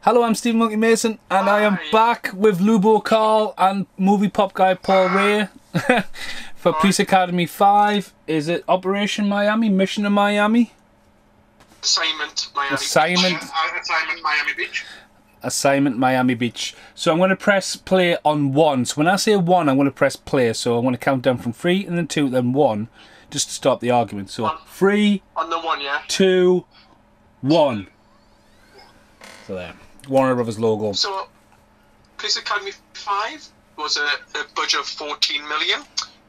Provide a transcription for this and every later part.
Hello, I'm Stephen Monkey Mason, and I am back with Lubo Carl and movie pop guy Paul Ray for Police Academy 5. Is it Operation Miami? Mission to Miami? Assignment Miami Assignment. Beach. Assignment Miami Beach. Assignment Miami Beach. So I'm going to press play on 1. So when I say 1, I'm going to press play. So I'm going to count down from 3 and then 2, then 1, just to stop the argument. So 3, on the 1, yeah. 2, 1. So there. Warner Brothers logo. So, Police Academy 5 was a budget of 14 million,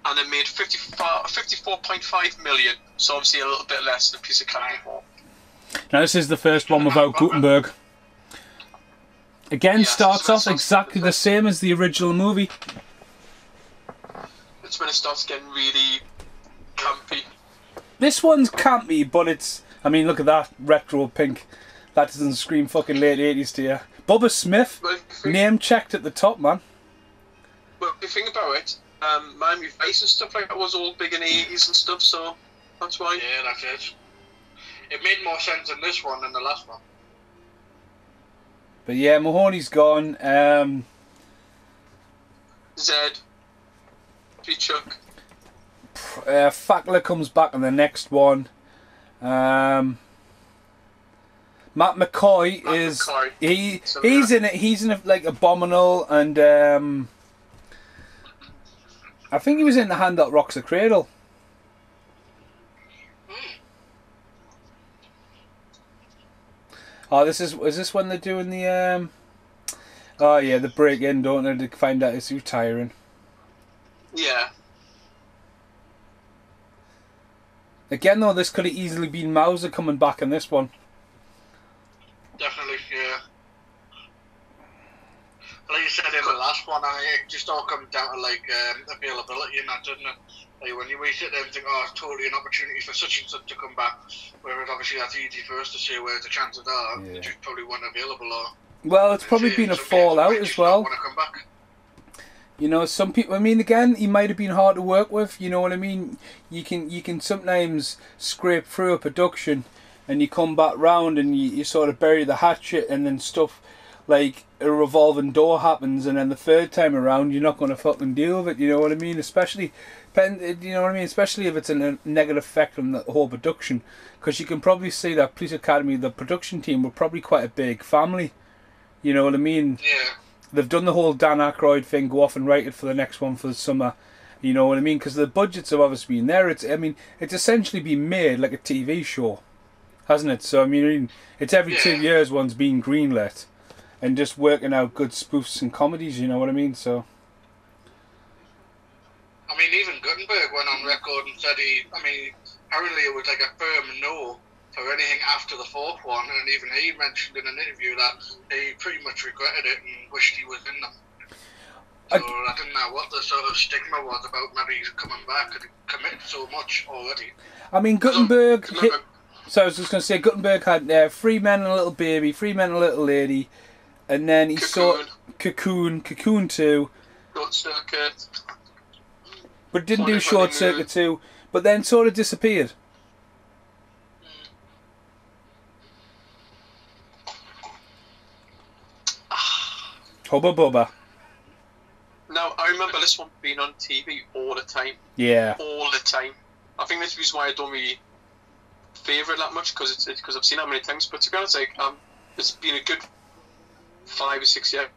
and it made 54.5 million. So obviously a little bit less than Police Academy 4. Now this is the first one without Gutenberg. Again, starts off exactly the same as the original movie. It's when it starts getting really campy. This one's campy, but it's... I mean, look at that retro pink. That doesn't scream fucking late 80s to you. Bubba Smith, name checked at the top, man. Well, if you think about it, Miami Vice and stuff like that was all big in the 80s and stuff, so that's why. Yeah, that's it. It made more sense in this one than the last one. But yeah, Mahoney's gone. Zed. Chuck. Fackler comes back in the next one. Matt McCoy he's in it. He's in it like Abominable, and I think he was in The Hand That Rocks the Cradle. Oh, is this when they're doing the oh yeah, the break in, don't they, to find out he's retiring. Yeah. Again though, this could have easily been Mauser coming back in this one. Definitely, yeah. Like you said in the last one, it just all comes down to like availability and that, doesn't it? Like when you sit there and think, oh, it's totally an opportunity for such and such to come back, whereas obviously that's easy for us to say where the chances are, they just probably weren't available. Or well, it's probably been a fallout as well. Want to come back. You know, some people. I mean, again, he might have been hard to work with. You know what I mean? You can sometimes scrape through a production, and you come back round and you sort of bury the hatchet, and then stuff like a revolving door happens, and then the third time around you're not going to fucking deal with it. You know what I mean? Especially, you know what I mean? Especially if it's a negative effect on the whole production, because you can probably see that Police Academy, the production team, were probably quite a big family. You know what I mean? Yeah. They've done the whole Dan Aykroyd thing, go off and write it for the next one for the summer. You know what I mean? Because the budgets have obviously been there. It's essentially been made like a TV show, hasn't it? So I mean, it's every 2 years one's been greenlit, and just working out good spoofs and comedies. You know what I mean? So. I mean, even Gutenberg went on record and said apparently it was like a firm no for anything after the fourth one, and even he mentioned in an interview that he pretty much regretted it and wished he was in them. So I didn't know what the sort of stigma was about maybe he's coming back and committed so much already. I mean, Gutenberg... So I was just going to say, Gutenberg had 3 men and a little baby, 3 men and a little lady, and then he saw Cocoon 2. Short Circuit. But didn't do Short Circuit 2, but then sort of disappeared. Hubba Bubba. No, I remember this one being on TV all the time. Yeah. All the time. I think that's the reason why I don't really favour it that much, because I've seen it many times. But to be honest, it's been a good 5 or 6 years.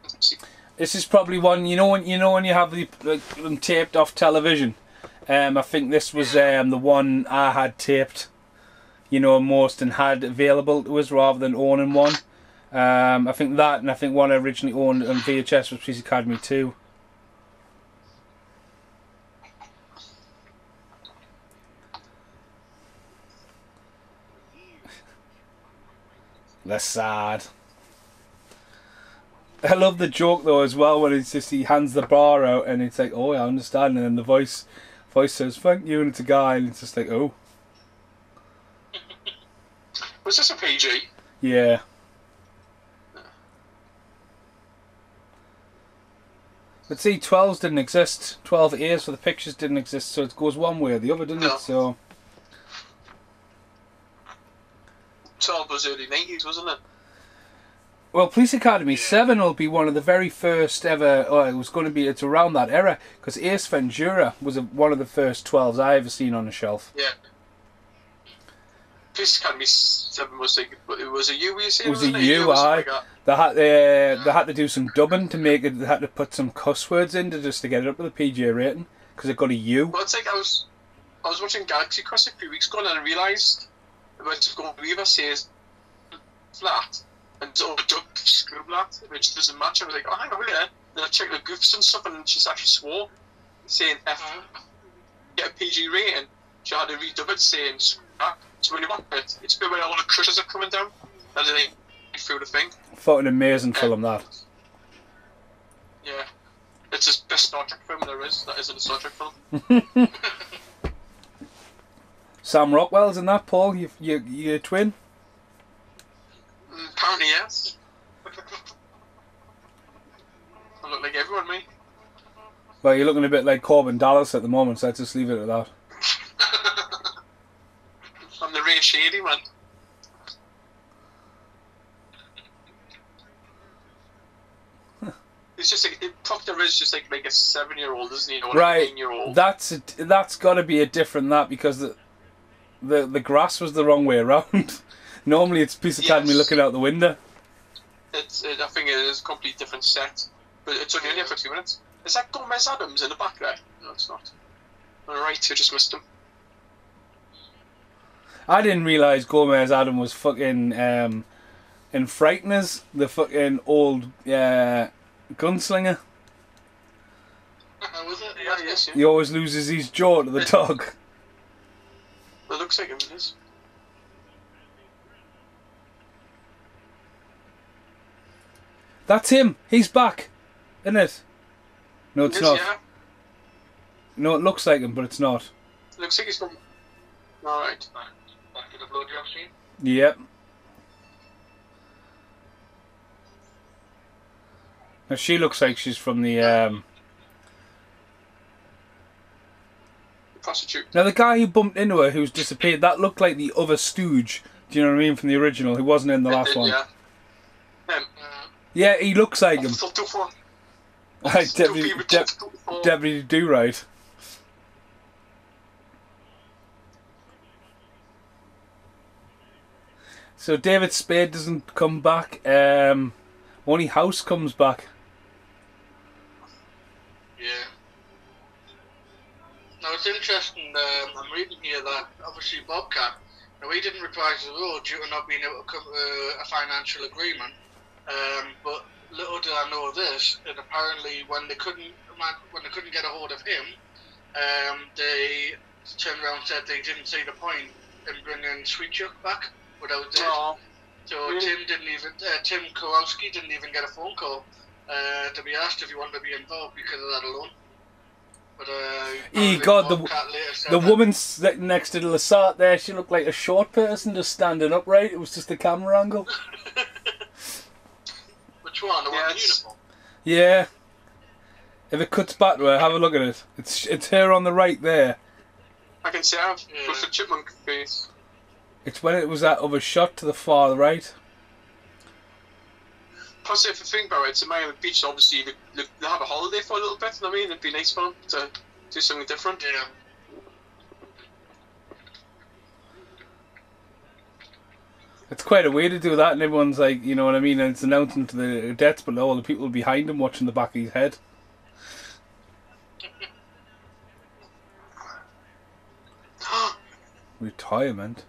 This is probably one when you have them taped off television. I think this was the one I had taped. You know, most and had available to us rather than owning one. I think that, and I think one I originally owned on VHS was Police Academy 2. That's sad. I love the joke though as well when it's just he hands the bar out and it's like, oh, I understand, and then the voice says thank you, and it's a guy, and it's just like, oh. Was this a PG? Yeah. But see, 12s didn't exist. 12As for the pictures didn't exist, so it goes one way or the other, doesn't it? So 12 was early 90s, wasn't it? Well, Police Academy Yeah. 7 will be one of the very first ever. Oh, it was going to be. It's around that era because Ace Ventura was one of the first 12s I ever seen on a shelf. Yeah. Police Academy 7 was like, it was a U, you saying? It was a wasn't U, or something aye. like that? They had to do some dubbing to make it. They had to put some cuss words in just to get it up with a PG rating because it got a U. Well, it's like I was watching Galaxy Quest a few weeks ago and I realised about Sigourney Weaver says flat and so dubbed Scrublat, which doesn't match. I was like, oh, hang on a minute. Then I checked the goofs and stuff and she's actually swore, saying F, get a PG rating. She had to redub it saying Scrublat. So when you watch it, it's a bit where all the crushes are coming down and then they through the thing. Fucking amazing film that. Yeah. It's the best Star Trek film there is. That isn't a Star Trek film. Sam Rockwell's in that, Paul. You twin. Apparently, yes. I look like everyone, me. Well, you're looking a bit like Corbin Dallas at the moment, so let's just leave it at that. I'm the Ray Shady man. It's just like Proctor is just like a 7-year-old, isn't he? Or Right. a 9-year-old. That's got to be a different that because the grass was the wrong way around. Normally it's Police Academy Yes. looking out the window. I think it is a completely different set, but it's only in here for 2 minutes. Is that Gomez Adams in the back there? No, it's not. Alright, I just missed him. I didn't realise Gomez Adam was fucking in Frighteners, the fucking old gunslinger. Was it? Yeah, yes, yeah. He always loses his jaw to the dog. It looks like him, it is. That's him. He's back, isn't it? No, it's It is, not. yeah. No, it looks like him, but it's not. Looks like he's from. Alright. Back to the blowjob scene. Yep. Now she looks like she's from the. Prostitute. Now the guy who bumped into her, who's disappeared, that looked like the other Stooge. Do you know what I mean from the original? Who wasn't in the last one. Yeah. Yeah, he looks like him. Thought too far. Like Deputy Do Right. So David Spade doesn't come back. Only House comes back. Yeah. Now it's interesting, I'm reading here that obviously Bobcat, now he didn't reprise the role due to not being able to come to a financial agreement, but little did I know this, and apparently when they couldn't get a hold of him, they turned around and said they didn't see the point in bringing Sweet Chuck back without it. Oh, So really? Tim Kowalski didn't even get a phone call to be asked if he wanted to be involved because of that alone. But God, Bobcat later said the that- woman sitting next to Lassat there, she looked like a short person just standing upright. It was just a camera angle. Which one? The one in Yes. uniform? Yeah. If it cuts back to her, have a look at it. It's her on the right there. I can see I have Yeah. with the chipmunk face. It's when it was that other shot to the far right. Plus, if you think about it, it's a Miami Beach, so obviously they have a holiday for a little bit, you know what I mean? It'd be nice for them to do something different. Yeah. It's quite a way to do that, and everyone's like, you know what I mean, and it's announcing to the cadets, but all the people behind him watching the back of his head. Retirement.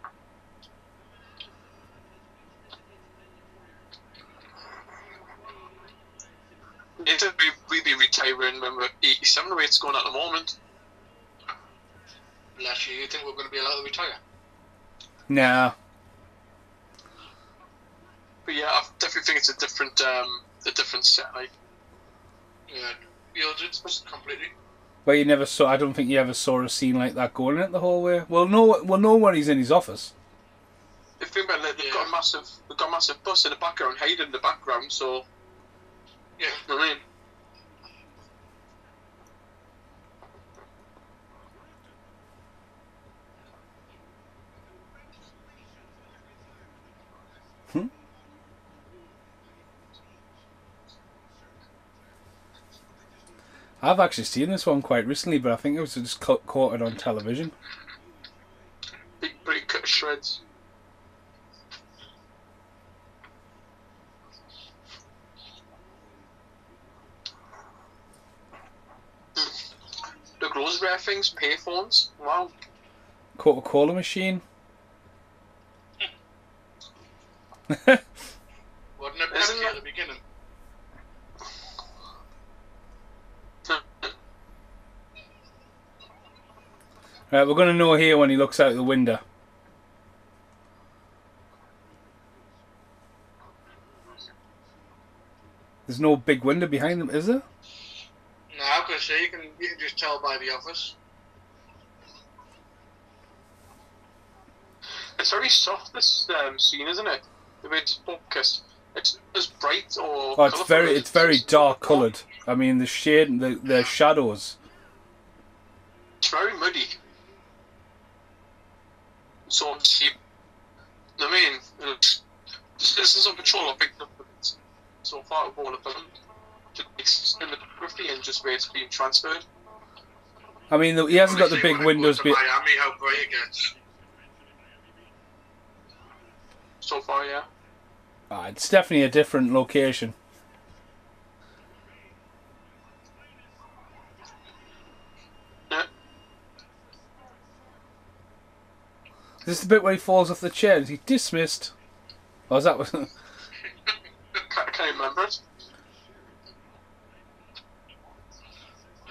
We'd be retiring when we're 87, the way it's going at the moment. Bless you. You think we're going to be allowed to retire? Nah. But yeah, I definitely think it's a different set, like. Yeah. You'll just completely. But you never saw. I don't think you ever saw a scene like that going in it the whole way. We'll know when he's in his office. If you think about it, they've got a massive bus in the background, hiding in the background, so. Yeah. You know what I mean? I've actually seen this one quite recently, but I think it was just caught it on television. Big Brady cut to shreds. Look, those rare things, payphones. Wow. Coca-Cola machine. Wasn't it Isn't Pepsi that- at the beginning? Right, we're gonna know here when he looks out the window. There's no big window behind them, is there? No, I could say you can just tell by the office. It's very soft, this scene, isn't it? The way it's focused. It's not as bright or Oh, it's colourful, it's very just- dark coloured. I mean, the shade, and the shadows. It's very muddy. So cheap. I mean, this is on patrol. I picked up so far of all of them. To cinematography and just where it's being transferred. I mean, he hasn't got the Obviously, big when it windows. goes to Miami, how bright it gets. So far, yeah. It's definitely a different location. Yeah. Is this the bit where he falls off the chair? Is he dismissed? Or is that what? Can't remember it.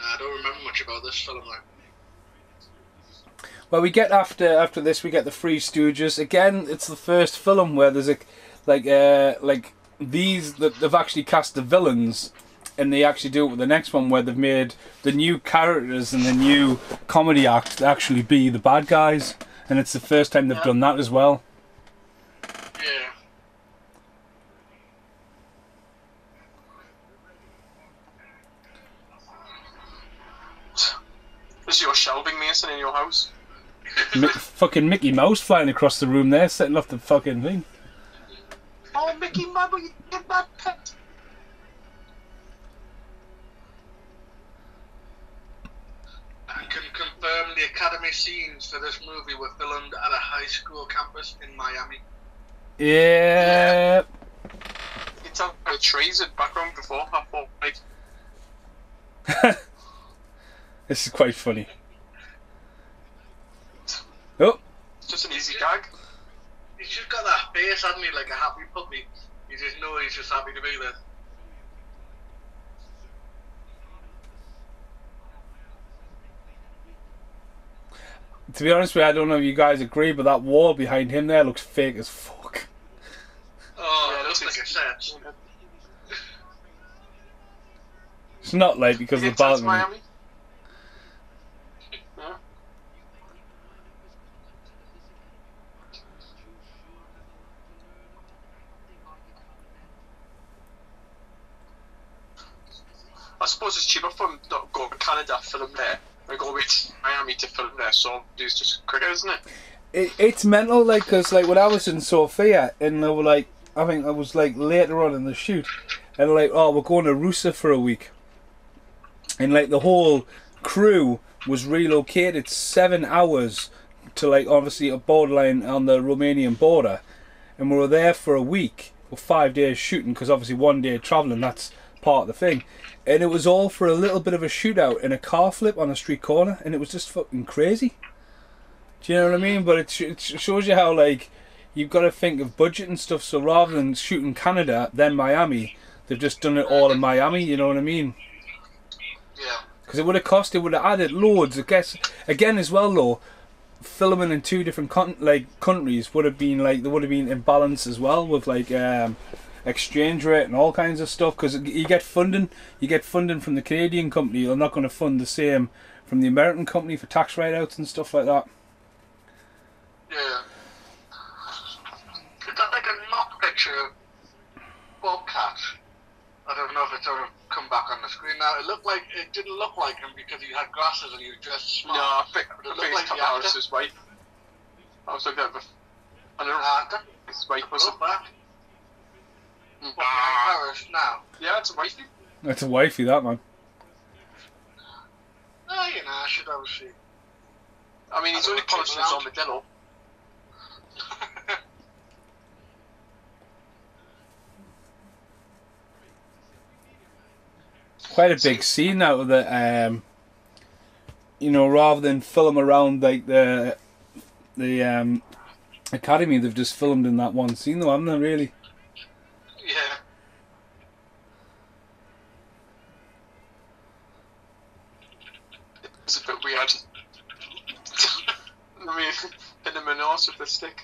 I don't remember much about this film. Like. Well, we get after this, we get the Three Stooges again. It's the first film where there's like these that they've actually cast the villains, and they actually do it with the next one where they've made the new characters and the new comedy act to actually be the bad guys, and it's the first time they've done that as well. Yeah. Is your shelving mason in your house? Fucking Mickey Mouse flying across the room there, setting off the fucking thing. Oh, Mickey, Mama, you get my pet. I can confirm the Academy scenes for this movie were filmed at a high school campus in Miami. Yeah. You can tell by the trees in the background before. I thought, like, This is quite funny. Oh, it's just an easy gag. He's just got that face, hasn't he, like a happy puppy. You just know he's just happy to be there. to be honest with you, I don't know if you guys agree, but that wall behind him there looks fake as fuck. Oh, Yeah, it looks that's like a set. It's not like because You of the think that's balcony. Miami? Yeah. I suppose it's cheaper for them not go to Canada to film there and go away to Miami to film there, so it's just quicker, isn't it? It's mental, like, because like when I was in Sofia, and they were like, I think I was like later on in the shoot, and they're like, oh, we're going to Rusa for a week, and like the whole crew was relocated 7 hours to like obviously a borderline on the Romanian border, and we were there for a week or 5 days shooting, because obviously 1 day travelling, that's part of the thing, and it was all for a little bit of a shootout in a car flip on a street corner, and it was just fucking crazy. Do you know what I mean? But it shows you how, like, you've got to think of budget and stuff. So rather than shooting Canada, then Miami, they've just done it all in Miami. You know what I mean? Yeah. Because it would have cost, it would have added loads. I guess again as well though, filming in two different countries would have been like there would have been imbalance as well with like exchange rate and all kinds of stuff. Because you get funding from the Canadian company. They're not going to fund the same from the American company for tax write-outs and stuff like that. Yeah. Is that like a mock picture of Bobcat? I don't know if it's ever come back on the screen now. It didn't look like him because he had glasses and he was dressed smart. No, I think But it it's looked like Tom the actor. Harris's wife. I was looking at the. I don't know. Actor? His wife was. Look back. Mm. What, behind Paris now? Yeah, it's a wifey. That's a wifey, that man. you know, I should obviously. I mean, he's only polishing his armadillo. Quite a big scene out of the, rather than film around like the academy, they've just filmed in that one scene, though, haven't they? Really? Yeah. It's a bit weird. I mean, hit him in the arse with the stick.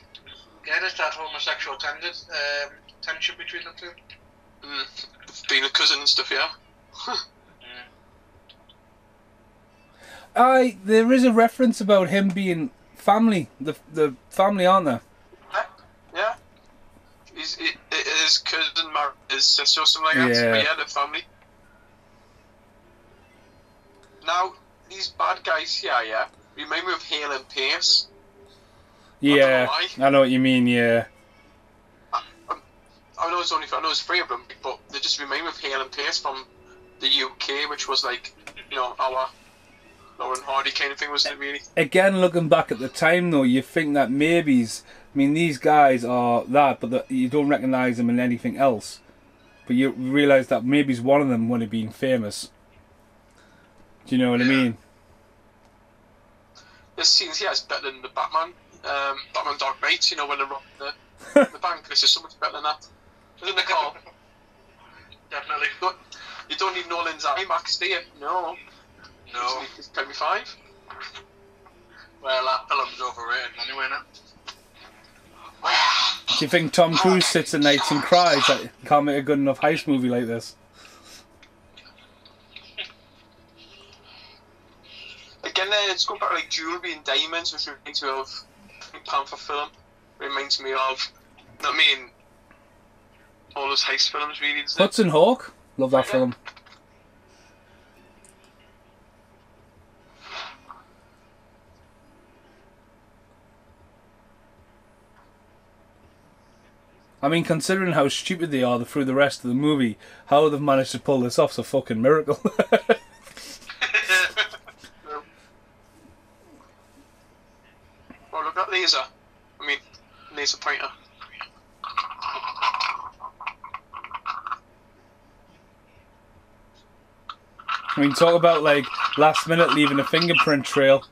Yeah, there's that homosexual tension between the two. Being a cousin and stuff, yeah. There is a reference about him being family. The family, aren't there? Yeah. His cousin married his sister or something like that. Yeah. But yeah, the family. Now, these bad guys here, yeah, remind me of Hale and Pace. Yeah, I don't know why. I know what you mean. Yeah. I know it's three of them, but they just remind me of Hale and Pace from the UK, which was like, our Lauren Hardy kind of thing, wasn't it, really? Again, looking back at the time, though, you think that these guys are that, but you don't recognise them in anything else. But you realise that maybe one of them would have been famous. Do you know what I mean? This scene here is better than the Batman Dark Knight, when they're robbing the bank. This is so much better than that. Isn't it, Carl? Definitely. You don't need Nolan's IMAX, do you? No. It's 25. Well, that film's overrated anyway, now. Do you think Tom Cruise sits at night and cries that he can't make a good enough heist movie like this? Again, it's going back to like jewellery and diamonds, which reminds me of Panther film. Reminds me of, all those heist films, really. Hudson Hawk, love that film. I mean, considering how stupid they are through the rest of the movie, how they've managed to pull this off is a fucking miracle. Oh, look at laser. Laser pointer. Talk about like last minute leaving a fingerprint trail.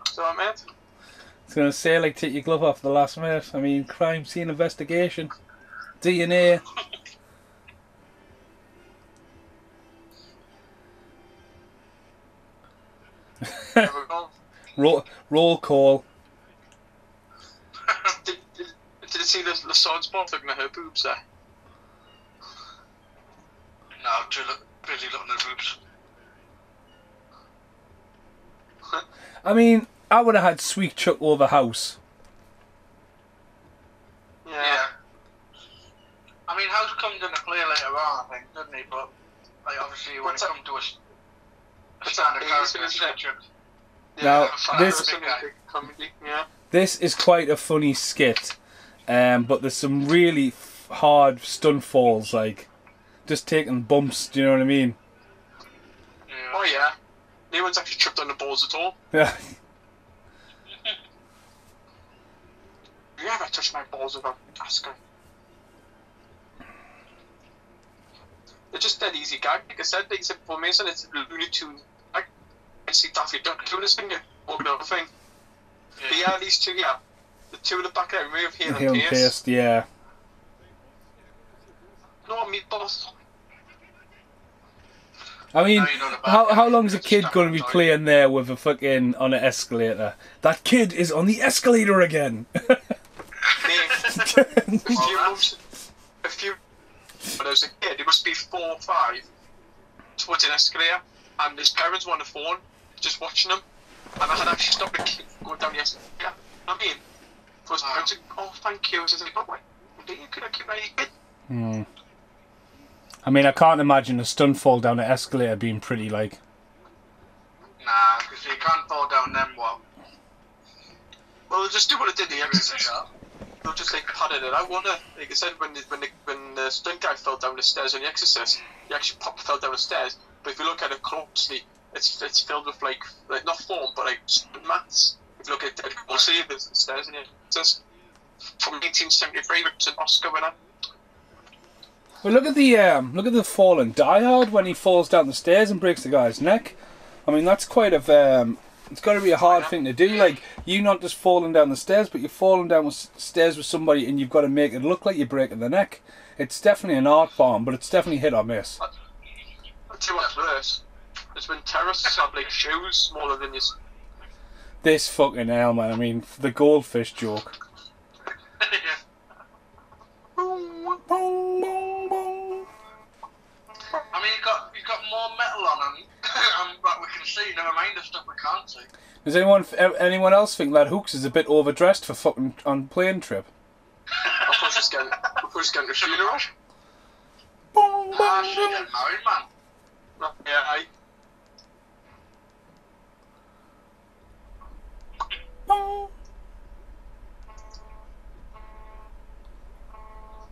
So, mate. I was gonna say, like, take your glove off the last minute. Crime scene investigation, DNA. roll call. Did you see the sword spot looking at her boobs there? No, too busy looking at boobs. I would have had Sweet Chuck over House. Yeah. House comes into play later on, I think, doesn't he? But, obviously, when it comes to a standard character, Sweet Chuck. Now, Yeah. This is quite a funny skit, but there's some really hard stunt falls, like just taking bumps. Do you know what I mean? Yeah. Oh yeah, no one's actually tripped on the balls at all. Yeah. You ever touched my balls with a Asco? They're just dead easy gag. Like I said, for Mason, it's Looney Tunes. I see Daffy Duck doing his finger, or the other thing. Yeah. But yeah, these two, yeah. The two in the back there, remove Hale and Pace. Yeah. No, meatballs. How long is a kid going to be playing there with a fucking on an escalator? That kid is on the escalator again. When I was a kid, it must be 4 or 5 towards an escalator, and his parents were on the phone, just watching him, and I had actually stopped the kid going down the escalator. For his parents, oh, thank you. I was like, oh, you could have kept my kid. I can't imagine a stunt fall down an escalator being pretty like. Nah, because you can't fall down them well. Well, they'll just do what it did in The Exorcist. They'll just like padded it out, won't they? Like I said, when the stunt guy fell down the stairs on The Exorcist, he actually fell down the stairs. But if you look at it closely, it's filled with like not foam, but like mats. If you look at Dead Goal Savers and stairs in it, it says from 1973, which is an Oscar winner. Well, look at the fall in Die Hard when he falls down the stairs and breaks the guy's neck. I mean, that's quite a it's got to be a hard thing to do. Like, you not just falling down the stairs, but you're falling down the stairs with somebody, and you've got to make it look like you're breaking the neck. It's definitely an art form, but it's definitely hit or miss. I'll tell you what's worse. It's when terrorists have like shoes smaller than your. This fucking hell, man. I mean, the goldfish joke. I mean, you've got more metal on them, but we can see. Never mind the stuff we can't see. Does anyone else think that Hooks is a bit overdressed for fucking on plane trip? I thought she's getting a funeral. She's getting married, man. Yeah, I.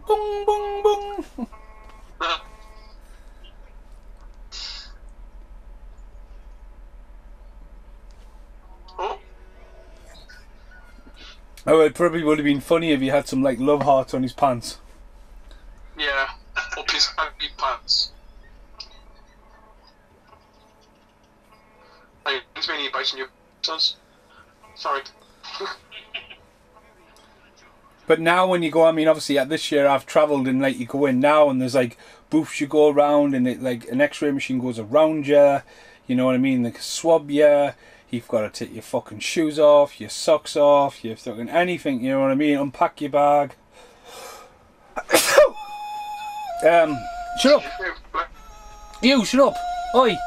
Boom, boom, boom, boom. Oh, it probably would have been funny if he had some like love hearts on his pants. Yeah, up his baggy pants. Hey, it's me biting your sons. Sorry. But now when you go, I mean, obviously this year I've travelled and like you go in now and there's like booths you go around and it like an X-ray machine goes around you. You know what I mean? They can swab you. You've got to take your fucking shoes off, your socks off, your fucking anything. You know what I mean? Unpack your bag. Shut up. You shut up. Oi.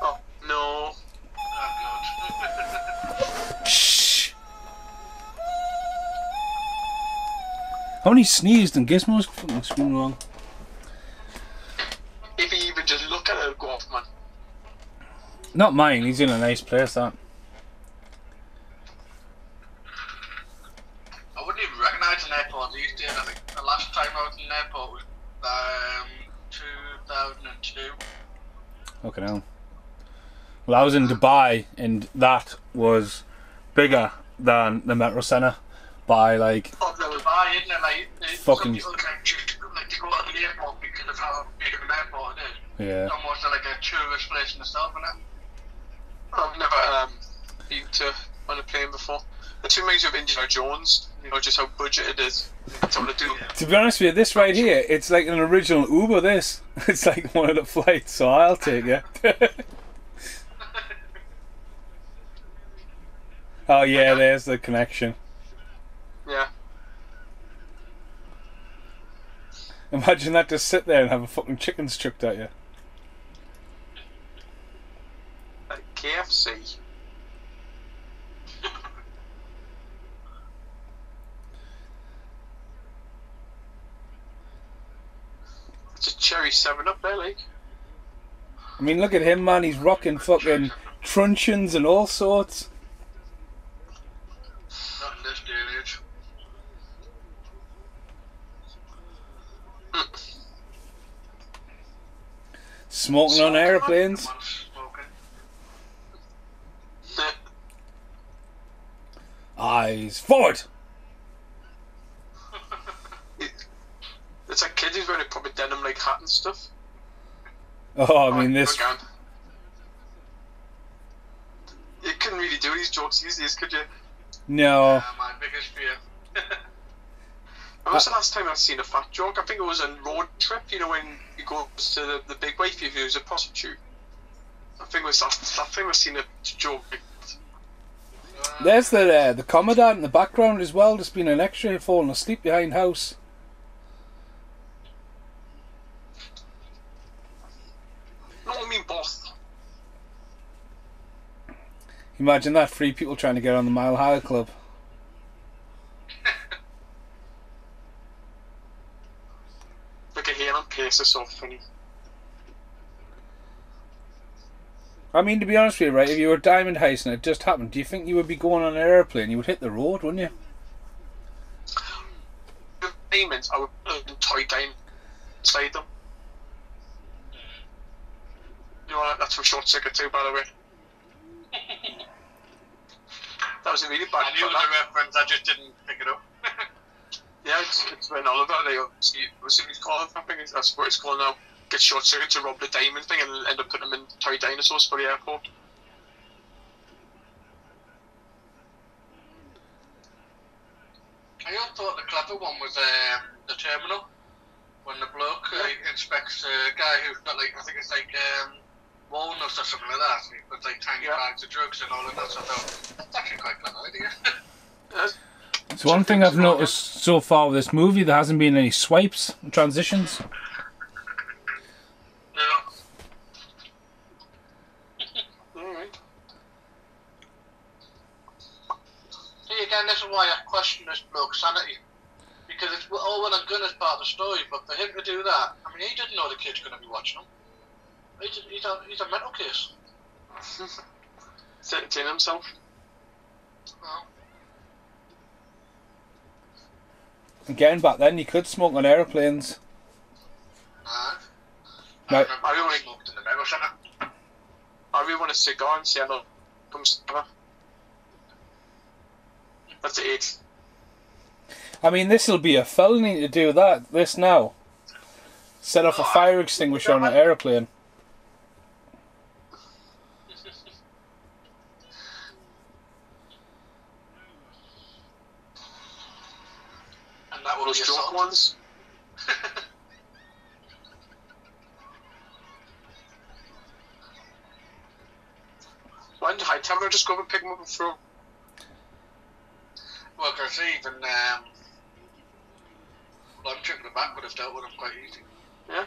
Oh no. Shh. How many sneezed and Gizmo's fucking screaming wrong? If you even just look at it, go off, man. Not mine, he's in a nice place, that. I wouldn't even recognise an airport these days. I think the last time I was in an airport was 2002. Okay, now. Well, I was in Dubai, and that was bigger than the Metro Centre by like. Oh, there was Dubai, isn't it? Like, fucking. Some people like to go to the airport because of how big of an airport it is. Yeah. It's almost like a tourist place in itself, isn't it? I've never been on a plane before. The two reminds me of Indiana Jones. You know, just how budget it is. That's all to do. To be honest with you, this right here, it's like an original Uber. This, it's like one of the flights, so I'll take it. Oh yeah, there's the connection. Yeah. Imagine that, just sit there and have a fucking chicken chucked at you. Like KFC. It's a cherry 7-Up there, like. I mean, look at him, man. He's rocking fucking truncheons and all sorts. Not in this day and age. Smoking on aeroplanes. Eyes forward. It's like kids who's wearing a proper denim like hat and stuff. Oh, I mean this. Again. You couldn't really do these jokes these days, could you? No. My biggest fear. When was the last time I've seen a fat joke? I think it was on Road Trip, you know, when you go to the big wifey who's a prostitute. I think it was that thing I've seen a joke. There's the commandant in the background as well, just being an extra falling asleep behind house. No, I mean both. Imagine that, 3 people trying to get on the Mile High Club. Like a hair and pace or so funny. I mean, to be honest with you, right, if you were diamond heist and it just happened, do you think you would be going on an airplane? You would hit the road, wouldn't you? With diamonds, I would put a toy diamond inside them. You know, that's from Short Circuit too, by the way. That was a really bad. I knew the reference, I just didn't pick it up. Yeah, it's when Oliver, they obviously, was it his call, I think that's what it's called now, gets Short Circuit to rob the diamond thing and end up putting them in toy dinosaurs for the airport. I also thought the clever one was the terminal. When the bloke inspects a guy who's got like, I think it's like walnuts or something like that. He puts like tiny bags of drugs and all of that. So I thought, that's actually quite a clever idea. It's one thing I've noticed so far with this movie, there hasn't been any swipes, transitions. Yeah. Alright. See, again, this is why I question this bloke's sanity. Because it's all well and good as part of the story, but for him to do that, I mean, he didn't know the kid's going to be watching him. He's a mental case. Entertain himself. Well, Again, back then you could smoke on aeroplanes. nah. No. I remember he smoked in the Mego Centre. I really want a cigar and see how it comes together. That's it. I mean, this will be a felony to do that, this now. Set off a fire extinguisher on an aeroplane. And that will Those be drunk assault. ones. Why didn't Hightower just go up and pick him up and throw him? Well, because even launching the back would have dealt with him quite easy. Yeah.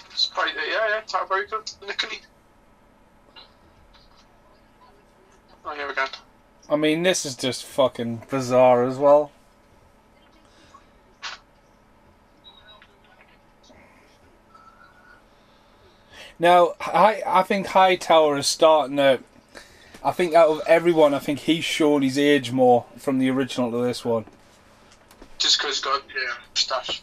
It's quite, yeah, very good. Nickety. Oh, here we go. I mean, this is just fucking bizarre as well. Now, I think Hightower is starting to... I think out of everyone, I think he's shown his age more from the original to this one. Just because he's got stash.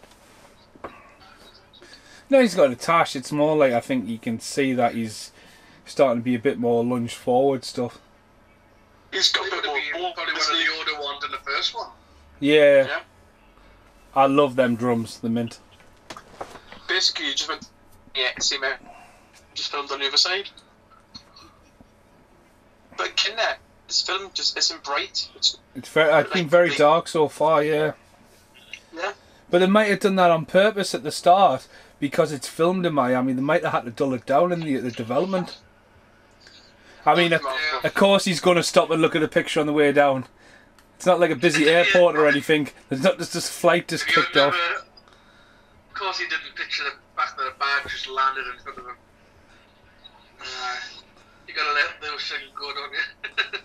No, he's got a tash. It's more like I think you can see that he's starting to be a bit more lunge forward stuff. He's got He a bit would more have been ball. probably one of the older ones in the first one. Yeah. Yeah. I love them drums, the mint. Basically, you just went, see me, just filmed on the other side. But Kinnet, this film just isn't bright. It's been very dark so far, yeah. Yeah. But they might have done that on purpose at the start because it's filmed in Miami. They might have had to dull it down in the development. I mean, of course he's going to stop and look at a picture on the way down. It's not like a busy airport or anything. There's just a flight just kicked off. Of course, he didn't picture the fact that a bag just landed in front of him. You gotta let those things go, don't you?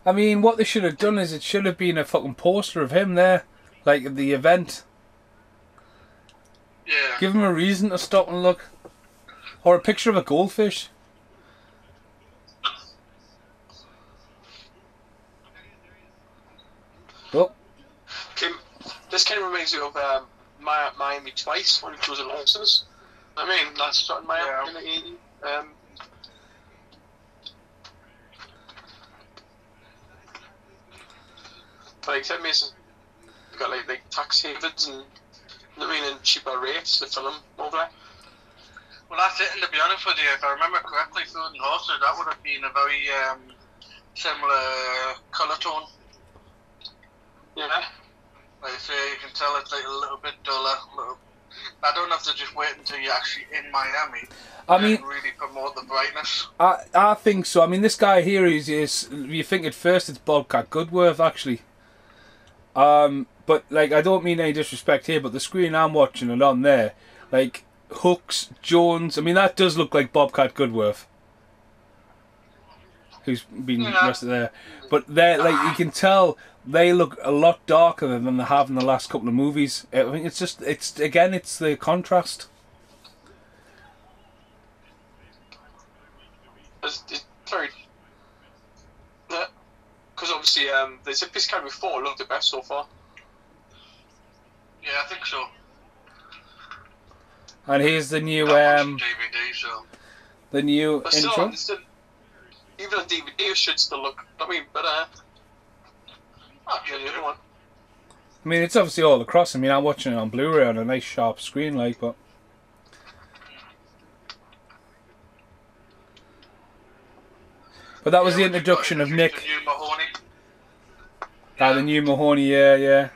I mean, what they should have done is it should have been a fucking poster of him there, like at the event. Yeah. Give him a reason to stop and look. Or a picture of a goldfish. Oh. This kind of reminds me of Miami Twice, when it was in Lawson's. I mean, that's shot in Miami in the 80s. Like I said, Mason, you've got like tax havens and cheaper rates to film over there. Well, that's it, and to be honest with you, if I remember correctly, Food and Horses, that would have been a very similar colour tone. Yeah. Like I say, you can tell it's like a little bit duller. I don't have to just wait until you're actually in Miami. I mean, really promote the brightness. I think so. I mean, this guy here is you think at first it's Bobcat Goodworth actually. But like I don't mean any disrespect here, but the screen I'm watching it on there, like Hooks, Jones. I mean that does look like Bobcat Goodworth, who's been arrested there. But they're like you can tell they look a lot darker than they have in the last couple of movies. I think it's the contrast. It's very. Because obviously, the Zippy's Carry 4 looked the best so far. Yeah, I think so. And here's the new DVD, so. the new But still, intro. even on DVD, it should still look, I mean, better than the other one. I mean, it's obviously all across. I mean, I'm watching it on Blu-ray on a nice sharp screen, like, but. But that was the introduction of Nick. The new Mahoney. The new Mahoney, yeah.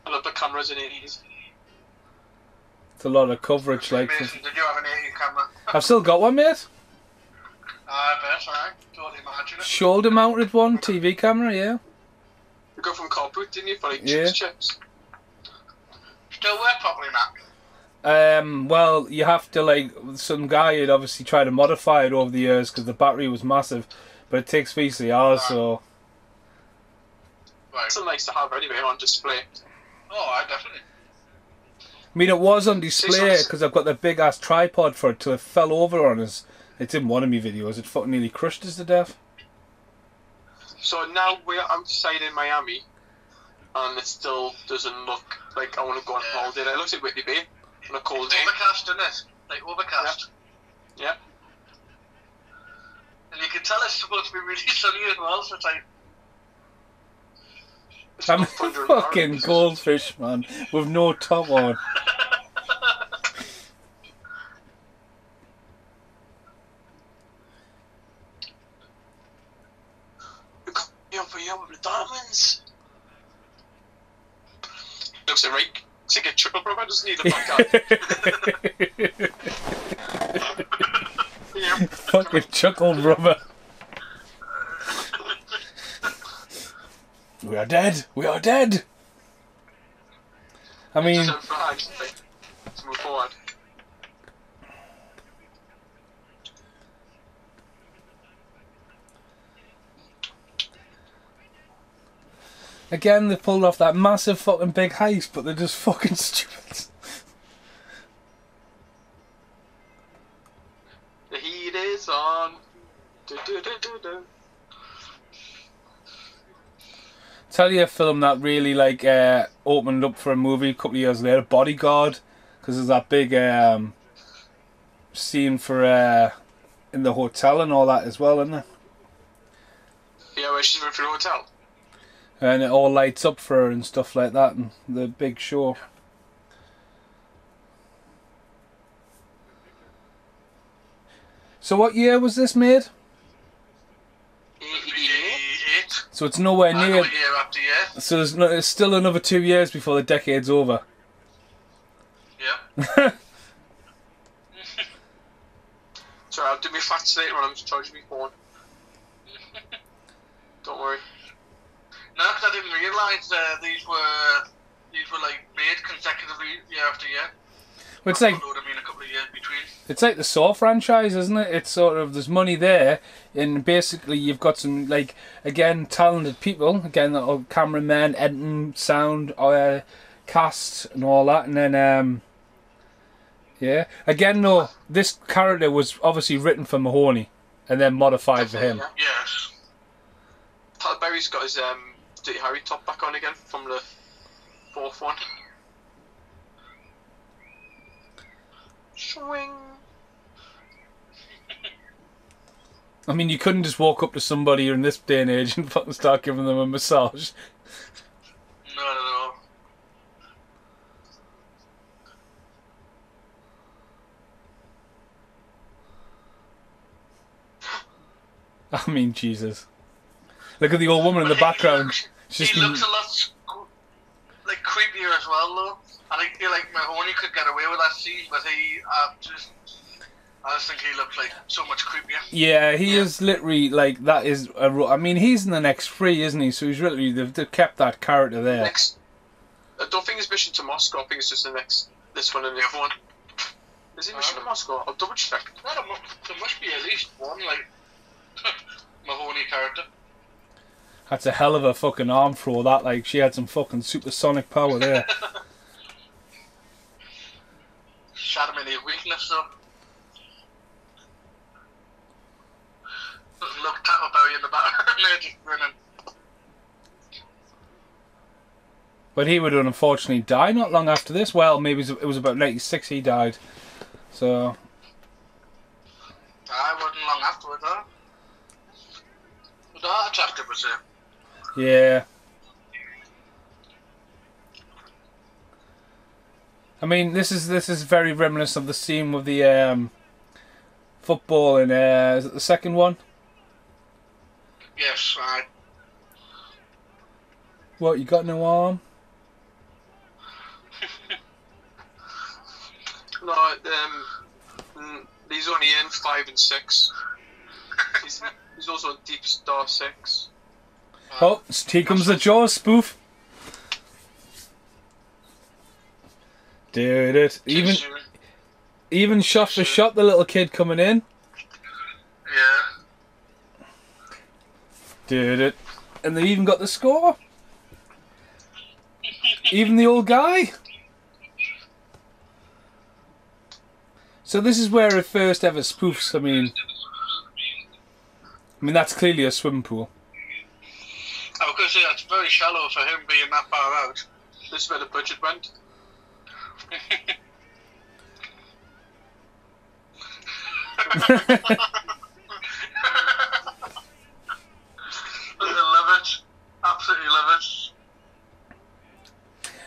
I love the cameras in it. It's a lot of coverage, like. Mason, did you have an 80 camera? I've still got one, mate. I bet, I don't imagine it. Shoulder-mounted one, TV camera, yeah. You got from Corporate, didn't you, for like Yeah. chips? Still work properly, Mac? Well, you have to, like, some guy had obviously tried to modify it over the years because the battery was massive, but it takes VCR, so. Right. It's still nice to have anyway on display. Oh, I definitely. I mean, it was on display because I've got the big ass tripod for it till it fell over on us. It's in one of my videos. It fucking nearly crushed us to death. So now we're outside in Miami, and it still doesn't look like I want to go on holiday. It looks like Whitney Bay on a cold It's day. overcast, isn't it? Like overcast. Yeah. And you can tell it's supposed to be really sunny as well, so it's like. It's I'm a not thunder and fucking lightning. goldfish, man, with no top on. You got me up here with the diamonds. Looks like it's like a triple brother, doesn't he? The black guy. Yeah. Fucking chuckle, brother. We are dead. We are dead. I mean, Let's move forward. again, they pulled off that massive fucking big heist, but they're just fucking stupid. The heat is on. Do, do, do, do, do. Tell you a film that really like opened up for a movie a couple of years later, Bodyguard, because there's that big scene for in the hotel and all that as well, isn't there? Yeah, where she's in for the hotel. And it all lights up for her and stuff like that, and the big show. So what year was this made? 88. So it's nowhere I near. know year after year. So there's still another 2 years before the decade's over. Yeah. Sorry, I'll do my facts later when I'm charging my phone. Don't worry. No, because I didn't realise these were like made consecutively year after year. Well, it's I like thought there would have been a couple of years between. it's like the Saw franchise, isn't it? It's sort of there's money there, and basically you've got some like again talented people, again cameraman, editing, sound, cast, and all that, and then yeah, again though this character was obviously written for Mahoney, and then modified for him. Yeah. Yes. Tal Berry's got his Dirty Harry top back on again from the fourth one. Swing. I mean, you couldn't just walk up to somebody in this day and age and fucking start giving them a massage. Not at all. I mean, Jesus. Look at the old woman in the background. She's He looks a lot like creepier as well, though. I feel like Mahoney could get away with that scene, but I just think he looks like so much creepier. yeah, he is literally like that. Is I mean, he's in the next three, isn't he? So he's really they've kept that character there. Next. I don't think it's Mission to Moscow. I think it's just the next. This one and the other one. Is it Mission to Moscow? I'll double check. There must be at least one like Mahoney character. That's a hell of a fucking arm throw. That like she had some fucking supersonic power there. Shot him in his weakness, though. grinning. But he would unfortunately die not long after this. Well, maybe it was about 96 he died. So... I wasn't long afterwards, though. Was the heart attack, did we say? Yeah. I mean, this is very reminiscent of the scene with the football in is it the second one? Yes, right. What, you got no arm? No, he's only in 5 and 6. He's also in Deep Star 6. Oh, here comes the Jaws spoof. Dude, it even shot for shot the little kid coming in. Yeah. Dude, it, and they even got the score. Even the old guy. So this is where it first ever spoofs. I mean that's clearly a swimming pool. I was going to say that's very shallow for him being that far out. This is where the budget went. I love it. Absolutely love it.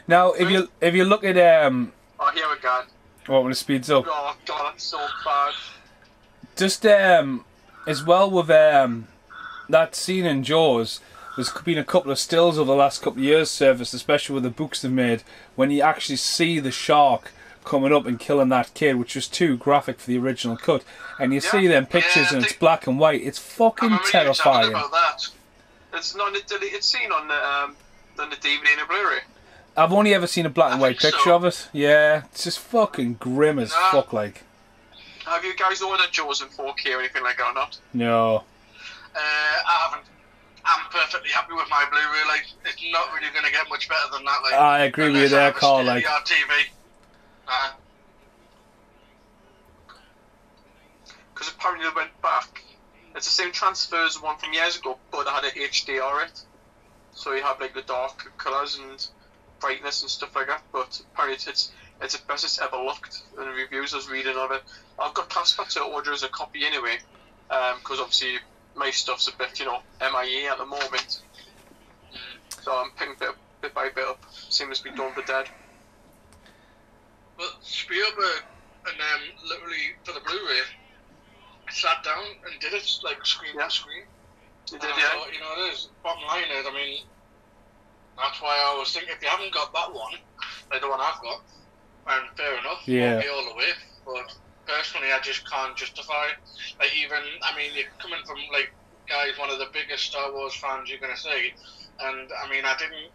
Now, if you look at Oh, here we go. what when it speeds up, Oh god, that's so bad. just as well with that scene in Jaws. There's been a couple of stills over the last couple of years surfaced, especially with the books they've made, when you actually see the shark coming up and killing that kid, which was too graphic for the original cut. And you see them pictures and it's black and white. It's fucking terrifying. About that. It's not a deleted scene on the DVD and the Blu-ray. I've only ever seen a black and white think picture so. of it. Yeah, it's just fucking grim as fuck, like. Have you guys ordered Jaws in 4K or anything like that or not? No. I haven't. I'm perfectly happy with my Blu-ray. Like, it's not really going to get much better than that. Like, I agree with you there, Carl. Like, TV. Because apparently they went back. It's the same transfer as the one from years ago, but it had an HDR it. So you have like the dark colours and brightness and stuff like that. But apparently it's the best it's ever looked in the reviews I was reading of it. I've got Casper to order as a copy anyway, because obviously my stuff's a bit, MIA at the moment. So I'm picking bit by bit up. Same as been done for Dead. But Spielberg and literally for the Blu-ray sat down and did it like screen by screen. He did, And I yeah. thought, it is. Bottom line is, I mean, that's why I was thinking, if you haven't got that one, like the one I've got, and fair enough, Yeah. won't be all the way. But personally, I just can't justify. Like, even, I mean, you're coming from, like, guys, one of the biggest Star Wars fans you're going to see, and, I mean, I didn't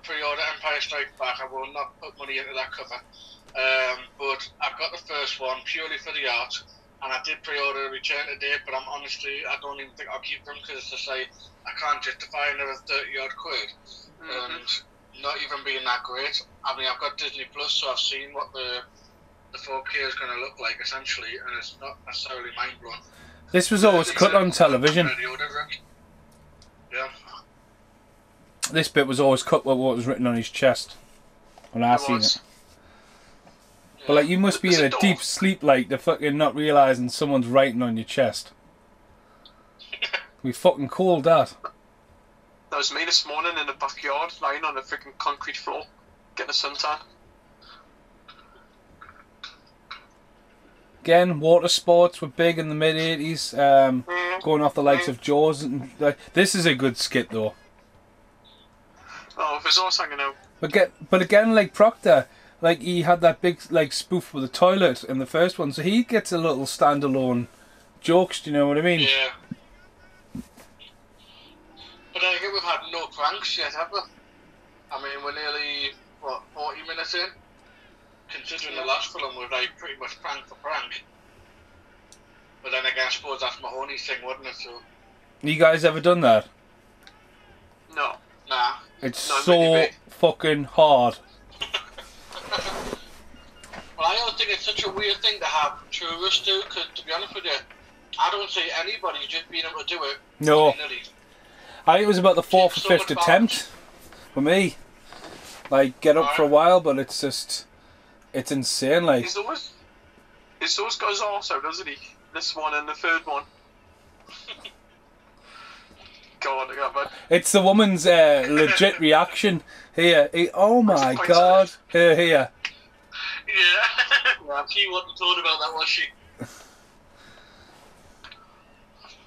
pre-order Empire Strikes Back. I will not put money into that cover. But I've got the first one purely for the art, and I did pre-order Return today, but I'm honestly, I don't even think I'll keep them, because to say I can't justify another 30-odd quid, and not even being that great. I mean, I've got Disney Plus, so I've seen what the 4K is going to look like, essentially, and it's not necessarily mind-blowing. this was always cut on television. Yeah. This bit was always cut with what was written on his chest when I seen it. But like, you must be in a deep sleep, like, the fucking not realising someone's writing on your chest. We fucking called that. That was me this morning in the backyard, lying on a freaking concrete floor, getting a suntan. Again, water sports were big in the mid '80s, going off the likes of Jaws. And like, this is a good skit though. Oh, if it's all hanging out. But again, like Proctor, like he had that big like spoof with the toilet in the first one, so he gets a little standalone jokes. Do you know what I mean? Yeah. But then again, we've had no pranks yet, have we? I mean, we're nearly, 40 minutes in? Considering the last film was like pretty much prank for prank. But then again, I suppose that's Mahoney's thing, wouldn't it? So, You guys ever done that? No. nah. It's No, so really. fucking hard. Well, I don't think it's such a weird thing to have tourists do, because to be honest with you, I don't see anybody just being able to do it. No. willy-nilly. I think it was about the fourth or So fifth much attempt for me. Like, get up for a while, but it's just, it's insane. Like, He's always got his arse out, doesn't he? This one and the third one. God, look at that. it's the woman's legit reaction here. Oh my god! Here. Yeah. Well, she wasn't told about that, was she?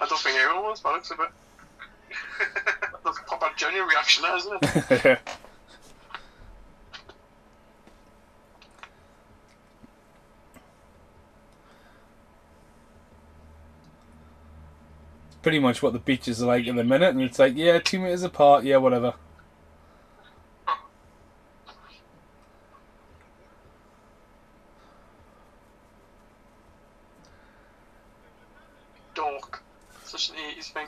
I don't think anyone was, but it looks a bit. That's a proper genuine reaction, that, isn't it? Pretty much what the beaches are like in the minute, and it's like, yeah, 2 meters apart, yeah, whatever. Dork. Such an 80s thing.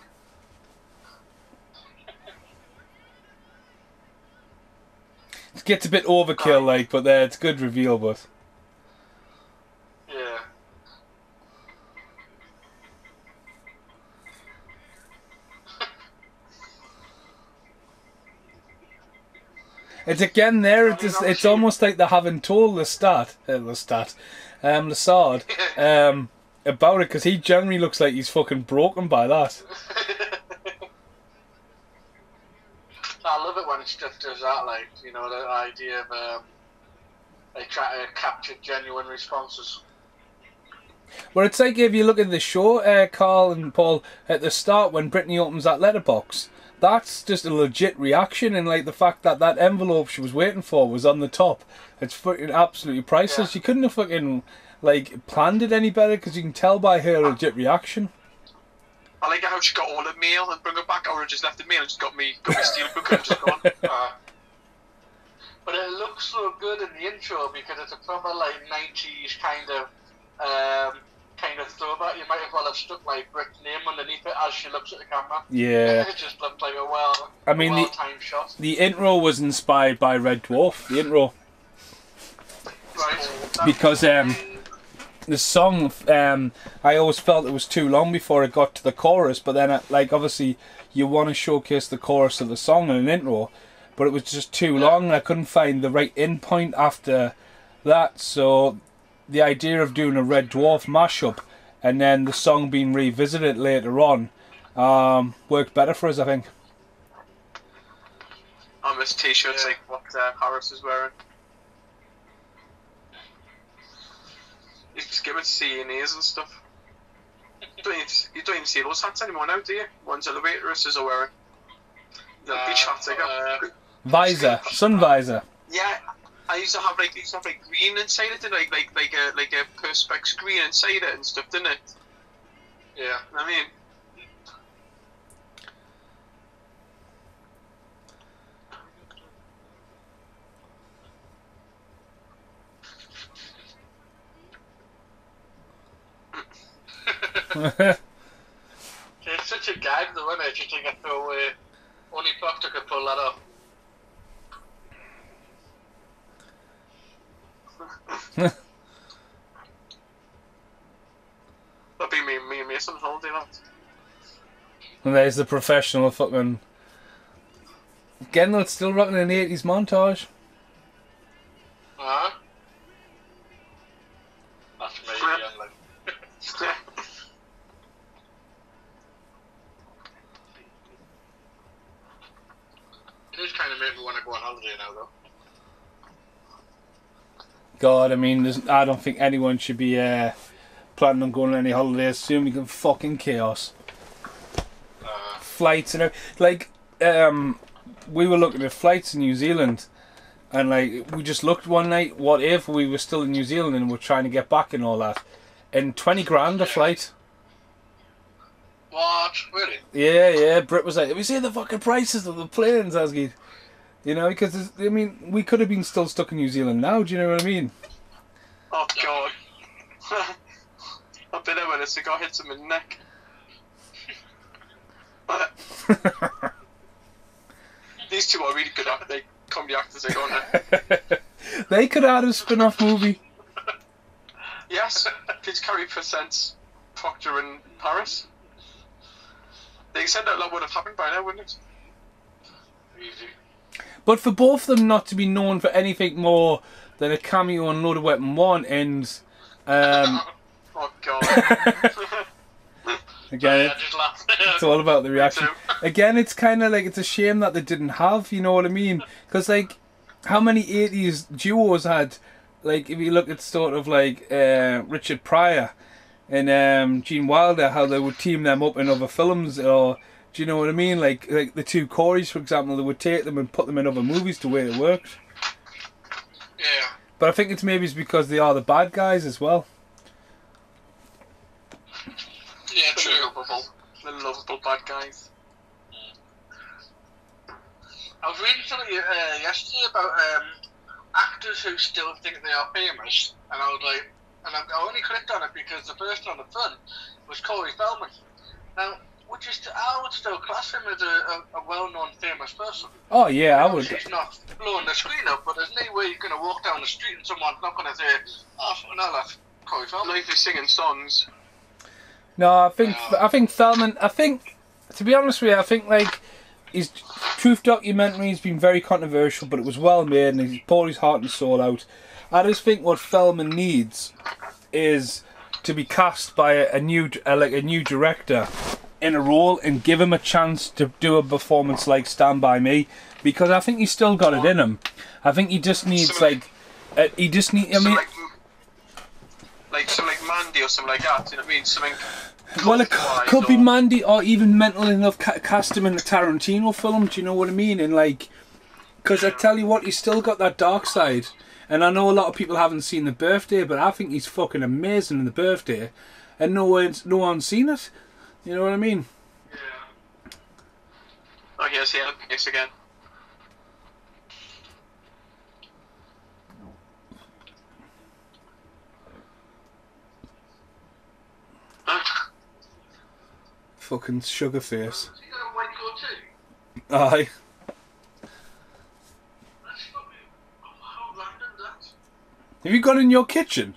It gets a bit overkill, like, but it's good reveal, but. Yeah. It's again there. It's almost like they haven't told Lestat, about it, because he generally looks like he's fucking broken by that. I love it when stuff does that, like, you know, the idea of they try to capture genuine responses. Well, it's like if you look at the show, Carl and Paul, at the start when Brittany opens that letterbox, that's just a legit reaction, and like the fact that that envelope she was waiting for was on the top, it's fucking absolutely priceless. Yeah. She couldn't have fucking like planned it any better, because you can tell by her legit reaction. I like how she got all the mail and bring it back, or just left the mail and just got me steel book and just gone. But it looks so good in the intro because it's a proper like 90s kind of throwback. You might as well have stuck like Brick's name underneath it as she looks at the camera. Yeah. It just looked like a well-timed shot. The intro was inspired by Red Dwarf. The intro, Right. because the song, I always felt it was too long before it got to the chorus, but then like obviously you want to showcase the chorus of the song in an intro, but it was just too long and I couldn't find the right end point after that, so the idea of doing a Red Dwarf mashup and then the song being revisited later on worked better for us, I think. On this t-shirt's like what Harris is wearing. He's just giving C&As and stuff. You don't even see those hats anymore now, do you? Ones that the waitresses are wearing. The beach hats, Visor, sun visor. Yeah, I used to have like green inside it, and like a perspex green inside it and stuff, didn't it? Yeah. I mean. It's such a gag though, isn't it? You think I throw away. Only Proctor could pull that off. That'd be me and Mason on holiday, that. And there's the professional fucking. Again, though, it's still rocking an 80s montage. That's me again, like. It does kind of make me want to go on holiday now, though. God, I mean, I don't think anyone should be planning on going on any holidays soon. We can fucking chaos. Flights and like, we were looking at flights in New Zealand, and like we just looked one night. What if we were still in New Zealand and we're trying to get back and all that? And 20 grand a flight. What? Really? Yeah. Britt was like, "Have you seen the fucking prices of the planes?" I was like, you know, because I mean, we could have been still stuck in New Zealand now. Do you know what I mean? Oh God! I've been there when a cigar hits him in the neck. These two are really good at they comedy actors, they aren't they? They could add a spin-off movie. Yes, Prince Carrie presents Proctor in Paris. They said that would have happened by now, wouldn't it? Easy. But for both of them not to be known for anything more than a cameo on Loaded Weapon 1 and... Oh, God. Again, I just laughed. it's all about the reaction. too. Again, it's kind of like, it's a shame that they didn't have, you know what I mean? Because, like, how many 80s duos had, like, if you look at sort of like Richard Pryor and Gene Wilder, how they would team them up in other films, or, do you know what I mean? Like the two Coreys, for example, they would take them and put them in other movies the way it worked. Yeah. But I think it's because they are the bad guys as well. Yeah, true. The lovable bad guys. I was reading something yesterday about actors who still think they are famous, and I was like, and I only clicked on it because the person on the front was Corey Feldman. Now, I would still class him as a well-known famous person. Oh yeah, I would. He's not blowing the screen up, but there's no way you're going to walk down the street and someone's not going to say, "Oh, no, that's Corey Feldman." Like they're singing songs. No, I think Feldman. I think, to be honest with you, I think like his Truth documentary has been very controversial, but it was well made and he's poured his heart and soul out. I just think what Feldman needs is to be cast by a new director in a role and give him a chance to do a performance like Stand By Me, because I think he's still got it in him. I think he just needs something like Mandy or something like that. You know what I mean? Something. Well, it could be Mandy, or even mental enough cast him in a Tarantino film. Do you know what I mean? And like, because I tell you what, he's still got that dark side. And I know a lot of people haven't seen The Birthday, but I think he's fucking amazing in The Birthday, and no one's seen it. You know what I mean? Yeah. I guess, yeah, yes again. Fucking sugar face. Has he got a white goatee? Aye. That's probably how random that. Have you got in your kitchen?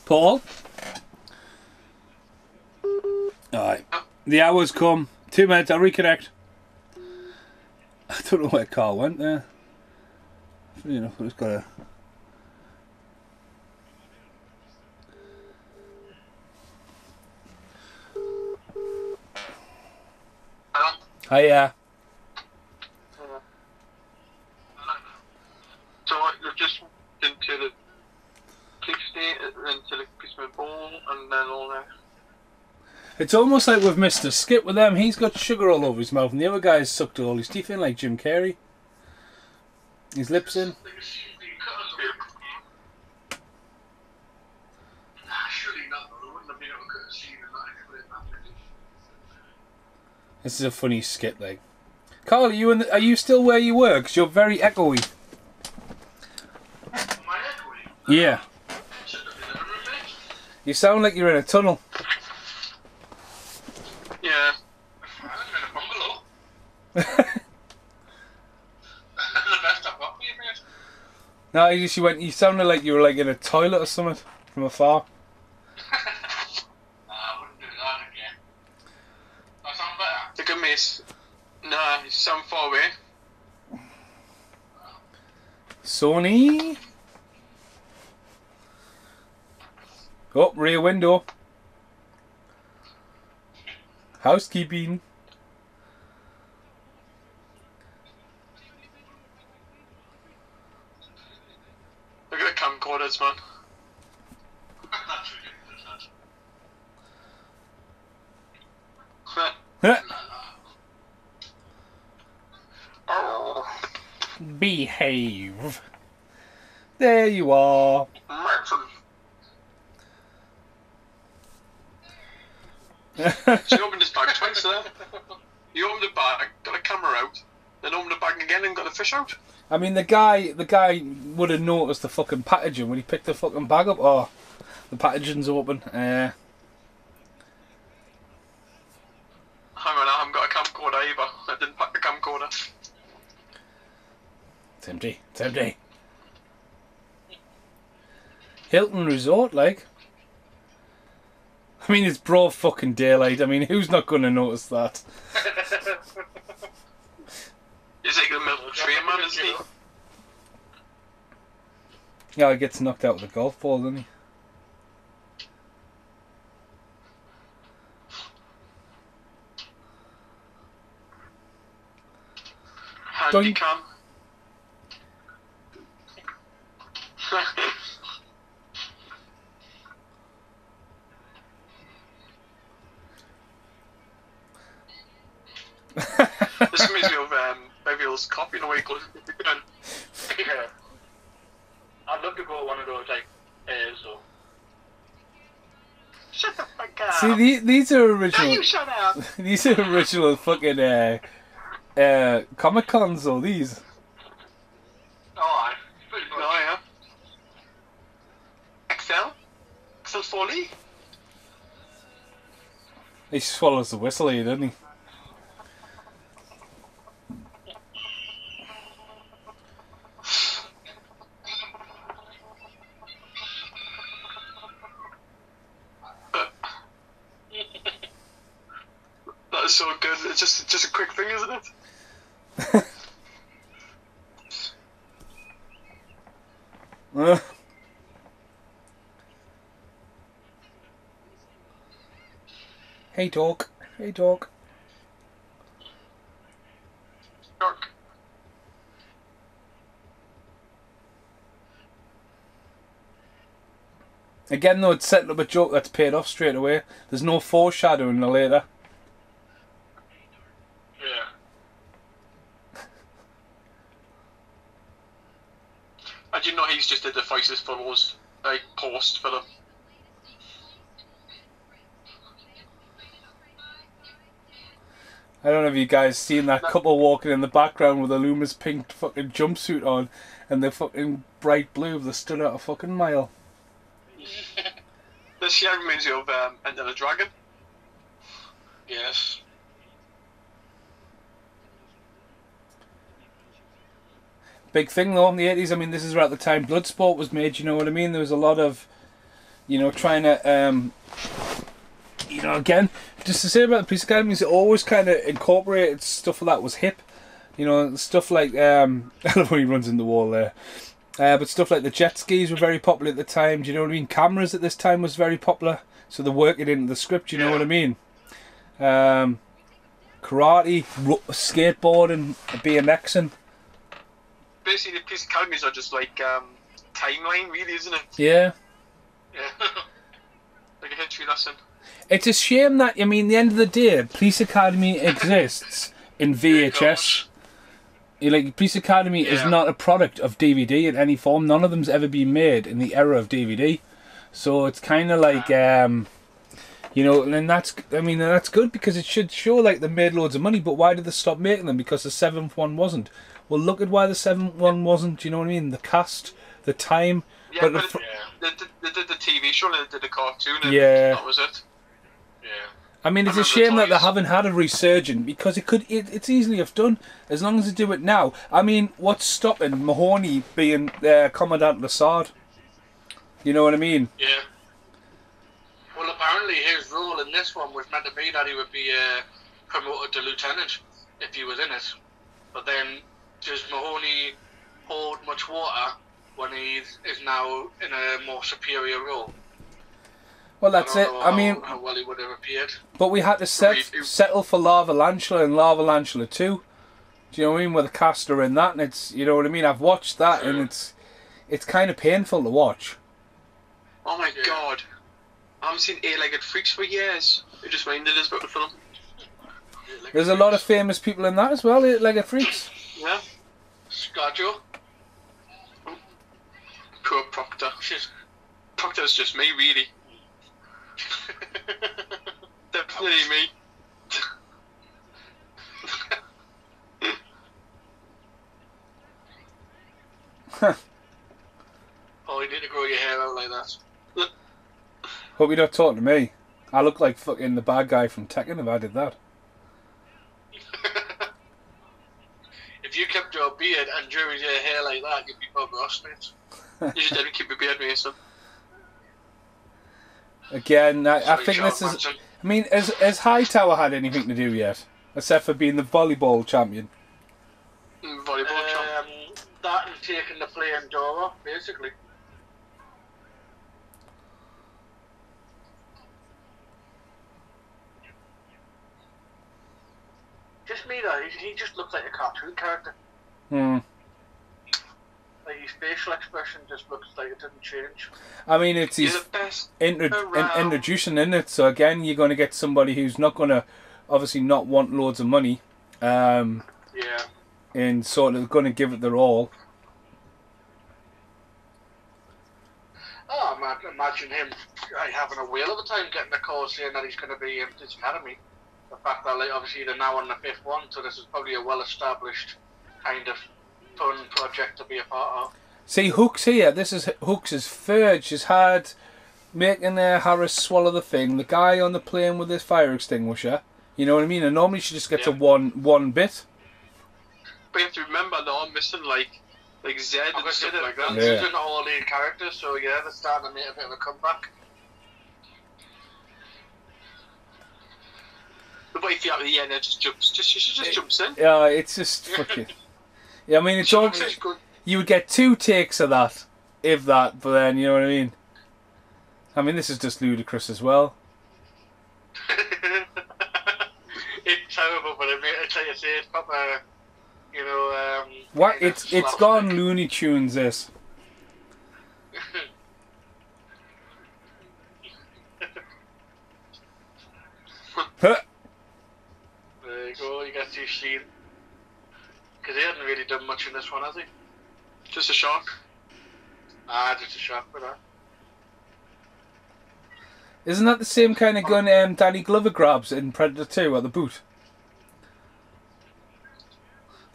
Paul? Alright. The hour's come. 2 minutes, I'll reconnect. I don't know where Carl went there. You know, I've just got to... Hiya. So you've just into the police state, into the policeman ball, and then all that. It's almost like we've missed a skip with them. He's got sugar all over his mouth, and the other guy's sucked all his teeth in like Jim Carrey. His lips in. This is a funny skit, like. Carl, are you still where you were? Because you're very echoey. Am I echoing? Yeah. You sound like you're in a tunnel. Yeah. I'm in a bungalow. The best I've got for you, mate. No, you sounded like you were like in a toilet or something from afar. I wouldn't do that again. That sound better? It's a good miss. Nah, you sound far away. Sony. Oh, rear window. Housekeeping. Look at the camcorders, man. That's ridiculous. Oh, Behave. There you are. Martin. She opened his bag twice there. You opened the bag, got a camera out, then opened the bag again and got the fish out. I mean, the guy would have noticed the fucking packaging when he picked the fucking bag up. Oh, the packaging's open. Hang on, I haven't got a camcorder either. I didn't pack the camcorder. It's empty. It's empty. Hilton Resort, like. I mean, it's broad fucking daylight. I mean, who's not going to notice that? He's like the middle tree man, isn't he? Yeah, he gets knocked out with a golf ball, doesn't he? Handy cam. This reminds me of Beverly Hills Cop, you know, where he goes into the gun. Yeah. I'd love to go one of those, like, so. Shut the fuck up. See, these are original. No, you shut up. These are original fucking Comic Cons, though. These. Oh, pretty much. Oh, yeah. XL Foley. He swallows the whistle here, doesn't he? That is so good. It's just a quick thing, isn't it? Hey, dog. Hey, dog. Dark. Again, though, it's setting up a joke that's paid off straight away. There's no foreshadowing later. Yeah. I didn't know he's just did the voices for those, like, post for them. I don't know if you guys seen that couple walking in the background with a Loomis pink fucking jumpsuit on and they're fucking bright blue. They stood out a fucking mile. This year reminds me of Enter the Dragon. Yes. Big thing though in the 80s. I mean, this is right at the time Bloodsport was made, you know what I mean? There was a lot of, you know, trying to, you know, again, just to say about the police academies, it always kind of incorporated stuff that was hip. You know, stuff like, I love when he runs in the wall there. But stuff like the jet skis were very popular at the time. Do you know what I mean? Cameras at this time was very popular. So they work it into the script, you know what I mean? Karate, skateboarding, BMXing. Basically, the police academies are just like timeline, really, isn't it? Yeah. Yeah. Like a history lesson. It's a shame that, I mean, at the end of the day, Police Academy exists in VHS. Like, Police Academy is not a product of DVD in any form. None of them's ever been made in the era of DVD. So it's kind of like, you know, and that's, I mean, that's good because it should show like they made loads of money, but why did they stop making them? Because the 7th one wasn't. Well, look at why the 7th one wasn't, you know what I mean? The cast, the time. Yeah, but they did the TV show and they did the cartoon and that was it. Yeah. I mean, it's a shame that they haven't had a resurgence because it's easily have done as long as they do it now. I mean, what's stopping Mahoney being Commandant Lassard? You know what I mean? Yeah. Well, apparently his role in this one was meant to be that he would be promoted to lieutenant if he was in it. But then, does Mahoney hold much water when he is now in a more superior role? Well, that's it. I mean, how well he would have appeared. But we had to settle for Lava Lantula and Lava Lantula 2. Do you know what I mean? With the cast are in that, and it's, you know what I mean. I've watched that, and it's kind of painful to watch. Oh my god! I haven't seen Eight-Legged Freaks for years. It just reminded us about the film. There's a lot of famous people in that as well. Eight-Legged Freaks. Yeah. ScarJo. Poor Proctor. Proctor's just me, really. Definitely me. Oh, you need to grow your hair out like that. Hope you're not talking to me. I look like fucking the bad guy from Tekken if I did that. If you kept your beard and drew your hair like that, you'd be Bob Ross, mate. You should definitely keep your beard, Mason. Again, I Sorry, think Charles this is... Manson. I mean, has Hightower had anything to do yet? Except for being the volleyball champion. Volleyball champ. That and taking the playing door off, basically. Just me though, he just looks like a cartoon character. Hmm. Like his facial expression just looks like it didn't change. I mean, it's He's his the best. introduction, isn't it? So again, you're going to get somebody who's not going to, obviously, not want loads of money, Yeah. and sort of going to give it their all. Oh, man, imagine him having a whale of a time getting the call saying that he's going to be in this academy. The fact that, like, obviously they're now on the 5th one, so this is probably a well-established kind of fun project to be a part of. See, Hook's here. This is Hook's third. She's had making Harris swallow the thing. The guy on the plane with his fire extinguisher. You know what I mean? And normally she just gets a one bit. But you have to remember, they're all missing, like Zed and stuff like that. Yeah. These are all lead characters, so yeah, they're starting to make a bit of a comeback. But if you have the end, it just jumps. She just jumps in. Yeah, it's just fucking... Yeah, I mean, it's all... You would get 2 takes of that, if that, but then, you know what I mean? I mean, this is just ludicrous as well. It's terrible, but it's like you say, it's proper, you know... What? kind of It's slapstick. gone Looney Tunes, this. Huh. There you go, you get to see... Because he hasn't really done much in this one, has he? Just a shock. Just a shock for that. Isn't that the same kind of gun Danny Glover grabs in Predator 2 at the boot?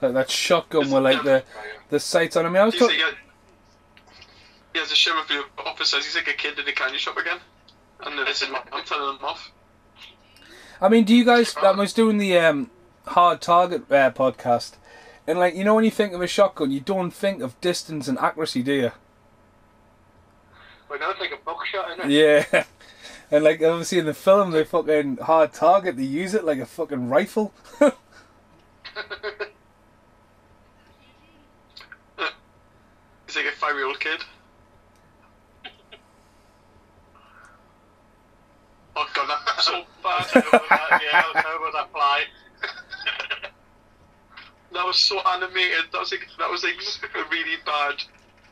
Like that shotgun with like the sights on him. I mean, I was He's talking... like he has a shiver for your officers. He's like a kid in a candy shop again. And then this is I'm telling him off. I mean, do you guys... I was doing the Hard Target podcast. And like, you know when you think of a shotgun, you don't think of distance and accuracy, do you? Well, now it's like a buckshot, isn't it? Yeah. And like, obviously in the film, they fucking Hard Target, they use it like a fucking rifle. He's like a 5-year-old kid. Oh god, that's so bad. Yeah, I know about that fly. That was so animated. That was like really bad.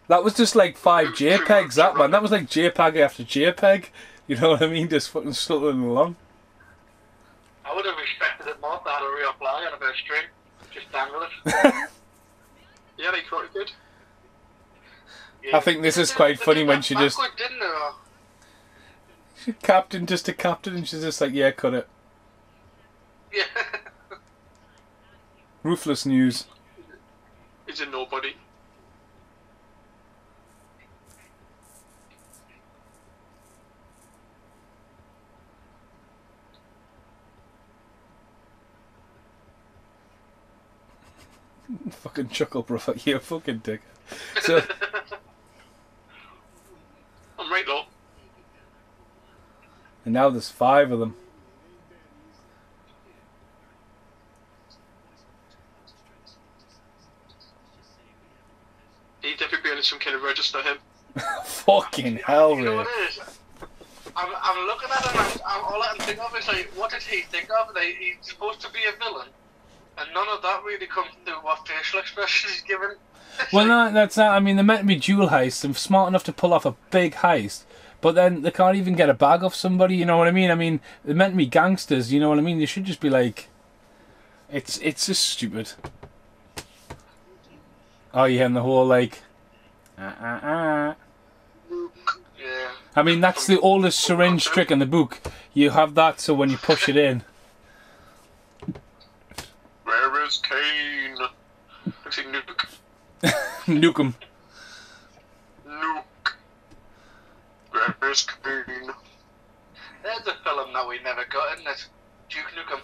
That was just like 5 JPEGs, that man. That was like JPEG after JPEG. You know what I mean? Just fucking sluttering along. I would have expected it more if they had a real fly on a bit of string. Just dangle it. Yeah, they caught it good. Yeah. I think this is quite funny when she just... Backward, didn't they? Captain, just a captain, and she's just like, yeah, cut it. Yeah. Ruthless news. He's a nobody. Fucking chuckle, bro. You a fucking dick. So, I'm right low. and now there's 5 of them. He'd definitely be on some kind of register, him. Fucking hell, You know Ray. what it is? I'm looking at him and all I can think of is like, what did he think of? Like, he's supposed to be a villain, and none of that really comes through what facial expressions he's given. Well, no, that's not. I mean, they're meant to be jewel heists. They're smart enough to pull off a big heist, but then they can't even get a bag off somebody. You know what I mean? I mean, they're meant to be gangsters. You know what I mean? They should just be like, it's just stupid. Oh yeah, and the whole like, Yeah. I mean, that's the oldest syringe trick in the book. You have that, so when you push it in, Where is Kane? Looks like Nuke. nuke 'em. Nuke. Where is Kane? There's a film that we never got, isn't it? Duke Nukem.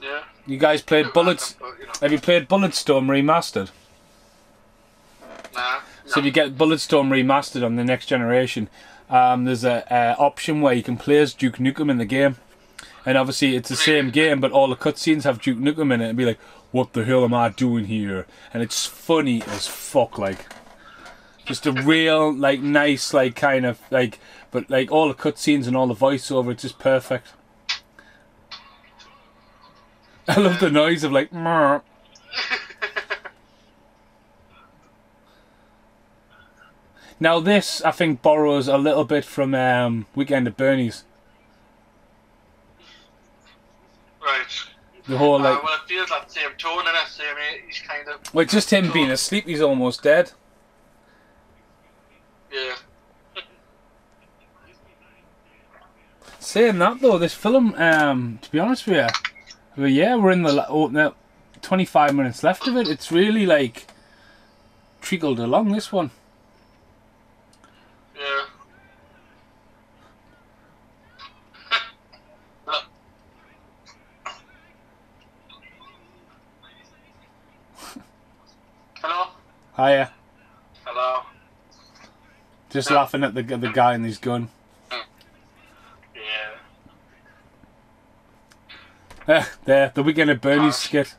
Yeah. You guys played Bullets? But, you know, Have you played Bulletstorm remastered? nah. So if you get Bulletstorm remastered on the next generation, there's a option where you can play as Duke Nukem in the game. And obviously it's the same game, but all the cutscenes have Duke Nukem in it, and be like, what the hell am I doing here? And it's funny as fuck, like. Just a real, like, nice, like, kind of, like, but, like, all the cutscenes and all the voiceover, it's just perfect. I love the noise of, like, Murr. Now this, I think, borrows a little bit from Weekend at Bernie's. Right. The whole, like... well, it feels that same tone and that same, he's kind of... Well, just him being asleep, he's almost dead. Yeah. Saying that though, this film, to be honest with you, yeah, we're in the 25 minutes left of it. It's really like trickled along, this one. Yeah. Hello. Hiya. Hello. Just laughing at the guy and his gun. Yeah. There, the Weekend at Bernie's skit.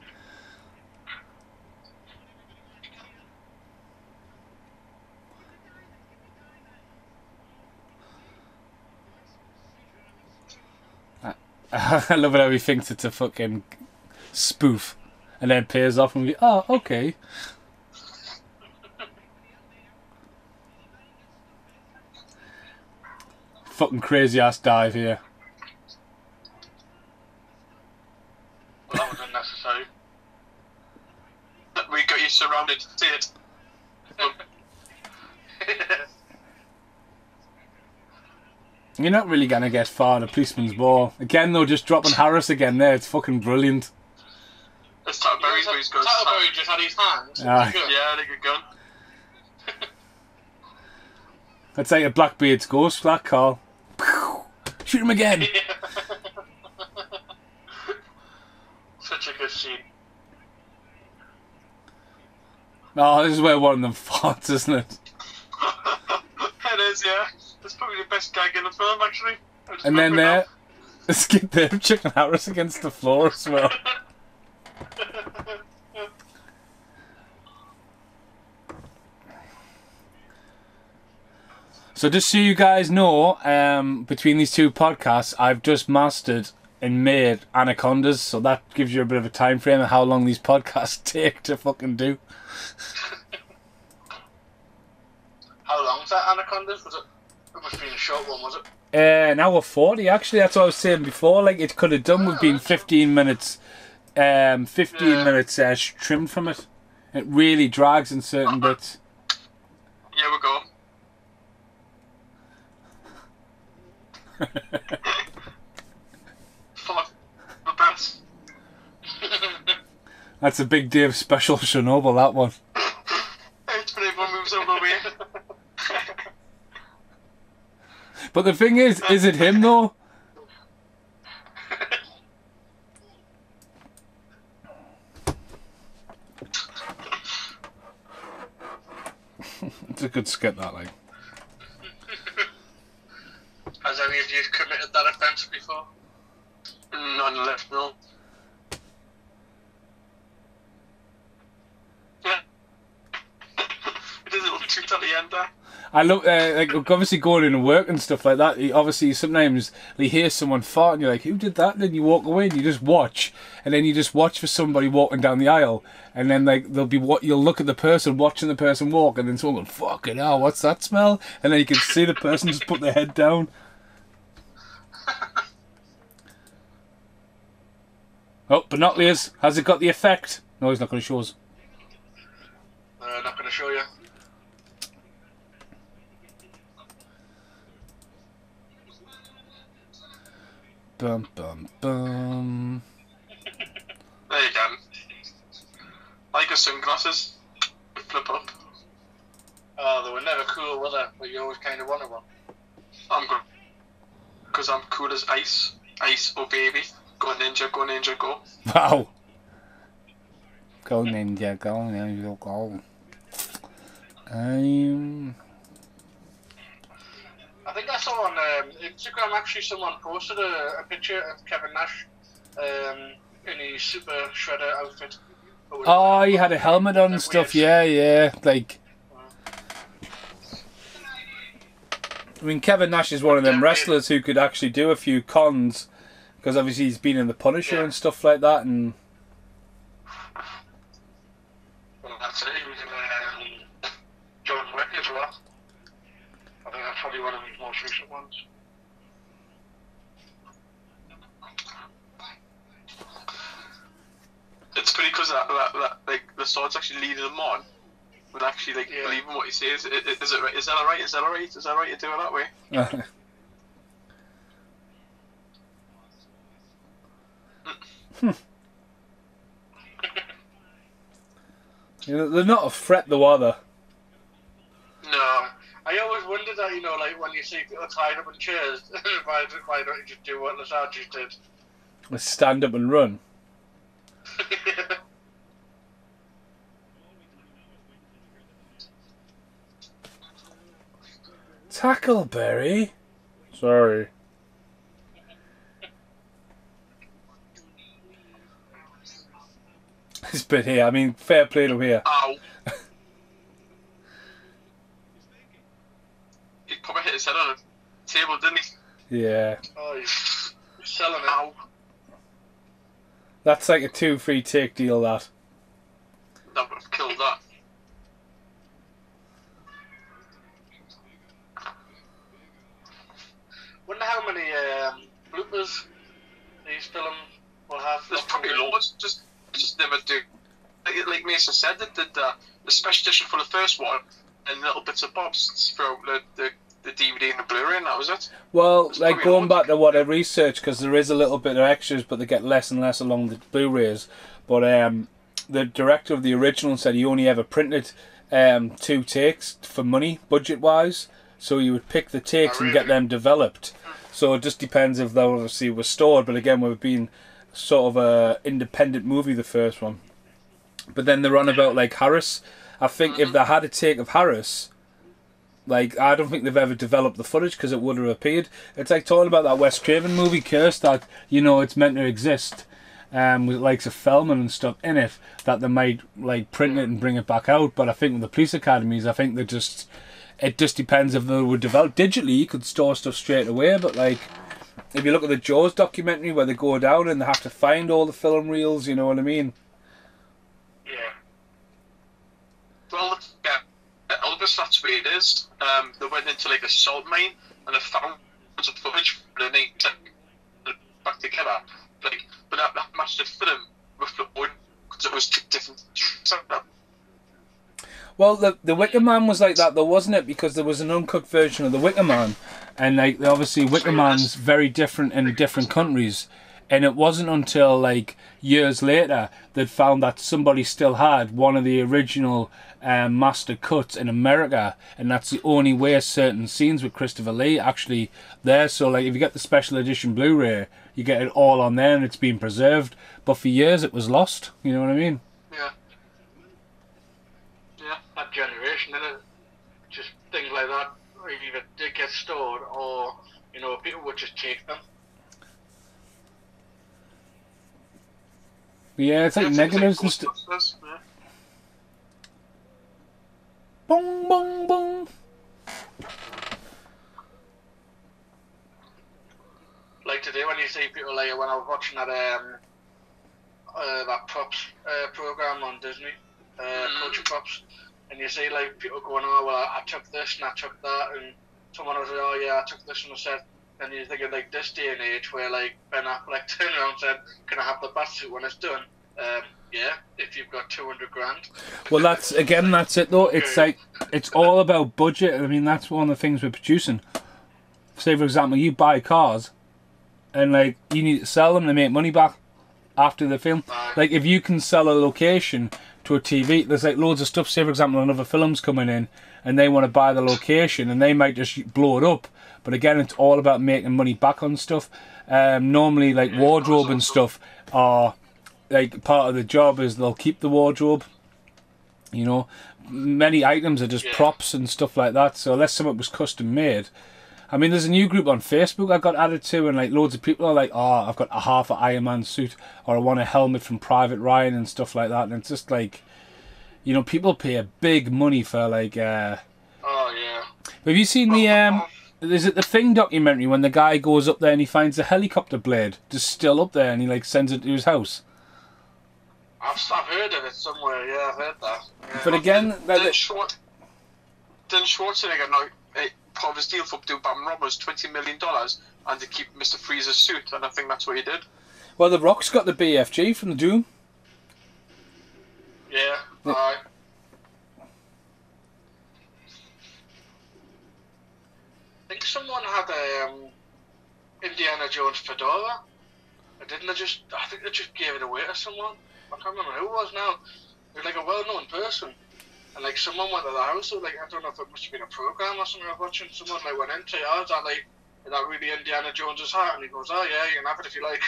I love it how he thinks it's a fucking spoof, and then pays off and we, oh, okay. Fucking crazy ass dive here. Well, that was unnecessary. We got you surrounded. See it. You're not really gonna get far in a policeman's ball. Again though, just dropping Harris again there, it's fucking brilliant. It's Tattleberry who's got Tattleberry just had his hand. Aye. Yeah, like a gun. That's like a Blackbeard's ghost, that Carl. Shoot him again! Such a good scene. Oh, this is where one of them farts, isn't it? It is, yeah. That's probably the best gag in the film, actually. And then there, skip there, Chicken Harris against the floor as well. So just so you guys know, between these two podcasts, I've just mastered and made Anacondas, so that gives you a bit of a time frame of how long these podcasts take to fucking do. How long was that Anacondas? Was it? It must have been a short one, was it? An hour 40, actually. That's what I was saying before. Like, it could have done with being 15 minutes. 15 minutes trimmed from it. It really drags in certain bits. Yeah, we go. Fuck the best. That's a big Dave special Chernobyl, that one. It's when everyone moves over the way. But the thing is it him though? It's a good skit, that, like. Has any of you committed that offence before? None left, no. Yeah. It does a little toot at the end there. I love, like, obviously going into work and stuff like that, obviously sometimes you hear someone fart and you're like, who did that? And then you walk away and you just watch. And then you just watch for somebody walking down the aisle. And then, like, you'll look at the person, watching the person walk, and then someone goes, fucking hell, what's that smell? And then you can see the person just put their head down. Oh, binoculars. Has it got the effect? No, he's not going to show us. Not going to show you. Bum, bum, bum. There you go. I like your sunglasses. Flip up. Oh, they were never cool, were they? But you always kind of wanted one. I'm good. Because I'm cool as ice. Ice, oh baby. Go ninja, go ninja, go. Wow. Go ninja, go ninja, go. I think I saw on Instagram actually someone posted a picture of Kevin Nash in his super shredder outfit. Oh, he had a helmet on and stuff. Yeah. Like, I mean, Kevin Nash is one of them wrestlers who could actually do a few cons, because obviously he's been in the Punisher and stuff like that. And well, that's it. He was in John Wick as well. I think that's probably one of his most recent ones. It's pretty because that like the sword's actually leading him on, and actually like believing what he says. Is it right? Is that alright? Is that alright? Is that right to do it that way? You know, they're not a threat, though, are they? No. I always wondered that, you know, like when you see people tied up in chairs, why don't you just do what Lesage did? Let's stand up and run. Tackleberry? Sorry. This bit here, I mean, fair play to here. Ow. He probably hit his head on a table, didn't he? Yeah. Oh, he's selling it. Ow. That's like a 2-free take deal, that. That would have killed that. Wonder how many bloopers these films will have. There's probably loads. Just never do. Like Mason said, they did the special edition for the first one and little bits of bobs throughout the DVD and the Blu-ray, and that was it. Well, like going back to what I researched, because there is a little bit of extras, but they get less and less along the Blu-rays. But the director of the original said he only ever printed 2 takes for money, budget-wise. So you would pick the takes and get them developed. So it just depends if they obviously were stored. But again, we've been sort of a independent movie, the first one. But then they're on about like Harris. I think if they had a take of Harris, like, I don't think they've ever developed the footage because it would have appeared. It's like talking about that Wes Craven movie, Curse, that, you know, it's meant to exist, with likes of Feldman and stuff in it, that they might like print it and bring it back out. But I think with the police academies, I think it just depends if they were developed digitally. You could store stuff straight away, but like, if you look at the Jaws documentary where they go down and they have to find all the film reels, you know what I mean? Yeah. Well, yeah, Elvis, that's where it is. They went into like a salt mine and they found loads of footage for the night back together. Like, but that matched the film with the one because it was two different. Well, the Wicker Man was like that, though, wasn't it? Because there was an uncut version of the Wicker Man, and like obviously Wicker Man's very different in different countries, and it wasn't until like years later that found that somebody still had one of the original master cuts in America, and that's the only way certain scenes with Christopher Lee actually there. So like if you get the special edition Blu-ray, you get it all on there and it's been preserved. But for years it was lost. You know what I mean? Yeah. Yeah, that generation, innit? Just things like that either did get stored or, you know, people would just take them. Yeah, it's like negatives and stuff. Yeah. Boom, boom, boom. Like today when you see people like when I was watching that props program on Disney, Culture Props, and you see like people going, oh well, I took this and I took that, and someone was like, oh yeah, I took this on the set. And you think of like this day and age where like Ben Affleck turned around and said, can I have the batsuit when it's done? Yeah, if you've got 200 grand. Well, that's it though. It's like, it's all about budget. I mean, that's one of the things we're producing. Say, for example, you buy cars and like you need to sell them to make money back after the film. Like if you can sell a location to a TV, there's like loads of stuff. Say, for example, another film's coming in and they want to buy the location and they might just blow it up. But again, it's all about making money back on stuff. Normally, like wardrobe and stuff are like part of the job is they'll keep the wardrobe You know, many items are just props and stuff like that. So unless something was custom made, I mean, there's a new group on Facebook I got added to, and like loads of people are like, "Oh, I've got a half an Iron Man suit, or I want a helmet from Private Ryan and stuff like that." And it's just like, you know, people pay a big money for like. Oh yeah. Have you seen the Is it the Thing documentary when the guy goes up there and he finds a helicopter blade just still up there and he like sends it to his house? I've heard of it somewhere. Yeah, I've heard that. Yeah. But again, didn't Schwarzenegger part of his deal for doing Batman Robin was $20 million and to keep Mr. Freeze's suit, and I think that's what he did. Well, The Rock's got the BFG from the Doom. Yeah, aye. I think someone had a Indiana Jones fedora. I think they just gave it away to someone. I can't remember who it was now. It was like a well-known person. And like someone went to the house, so like I don't know if it must have been a program or something I was watching. Someone like went into is that really Indiana Jones's hat? And he goes, "Oh yeah, you can have it if you like."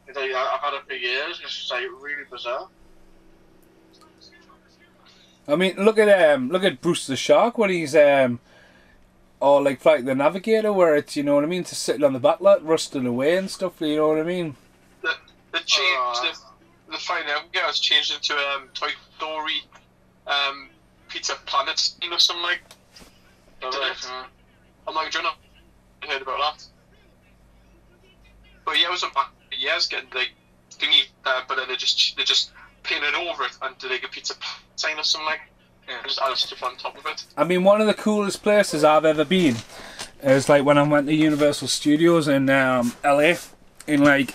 He's like, "I've had it for years," and it's just like really bizarre. I mean, look at Bruce the Shark when he's or like Flight the Navigator, where it's, you know what I mean, to sitting on the back lot, rusting away and stuff. You know what I mean? The change the Flight Navigator has changed into Toy Story. Pizza Planet scene or something like that. I'm like, I heard about that. But yeah, it was about years getting like thingy, but then they just painted over it and did like a pizza sign or something like that. And just added stuff on top of it. I mean, one of the coolest places I've ever been is like when I went to Universal Studios in LA. In like,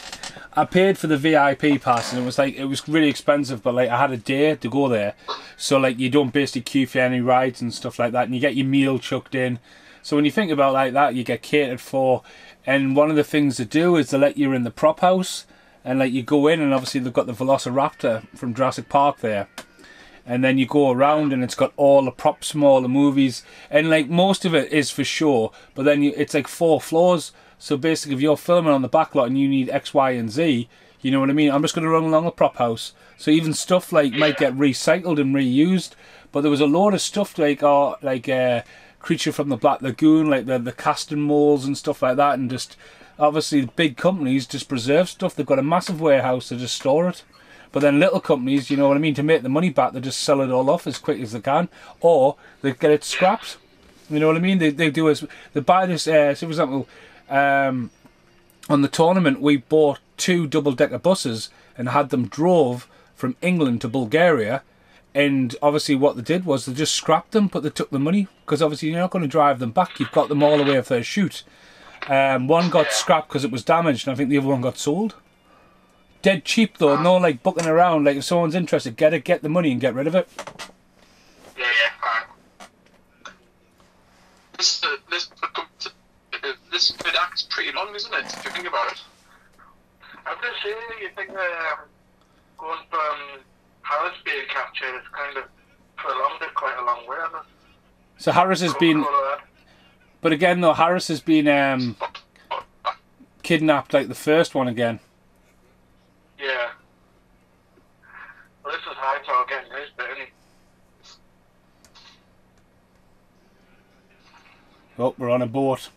I paid for the VIP pass and it was really expensive, but like I had a day to go there, so like you don't basically queue for any rides and stuff like that, and you get your meal chucked in. So when you think about like that, you get catered for, and one of the things to do is to let you in the prop house, and like you go in, and obviously they've got the Velociraptor from Jurassic Park there, and then you go around and it's got all the props from all the movies, and like most of it is for show, but then it's like 4 floors. So basically, if you're filming on the back lot and you need X, Y, and Z, you know what I mean? I'm just going to run along the prop house. So even stuff like might get recycled and reused. But there was a load of stuff like Creature from the Black Lagoon, like the casting molds and stuff like that. And just obviously the big companies just preserve stuff. They've got a massive warehouse to just store it. But then little companies, you know what I mean, to make the money back, they just sell it all off as quick as they can, or they get it scrapped. You know what I mean? They buy this. So for example. On the tournament, we bought 2 double-decker buses and had them drove from England to Bulgaria, and obviously what they did was they just scrapped them, but they took the money, because obviously you're not going to drive them back, you've got them all the way for their shoot. One got scrapped because it was damaged, and I think the other one got sold. Dead cheap though, no like bucking around, like if someone's interested, get the money and get rid of it. This act's pretty long, isn't it, if you think about it? I was going to say, you think going from Harris being captured is kind of prolonged it quite a long way, hasn't it? So Harris has been... But again though, Harris has been kidnapped like the first one again. Yeah. Well, this is Hightower getting his bit, isn't he? Oh, we're on a boat.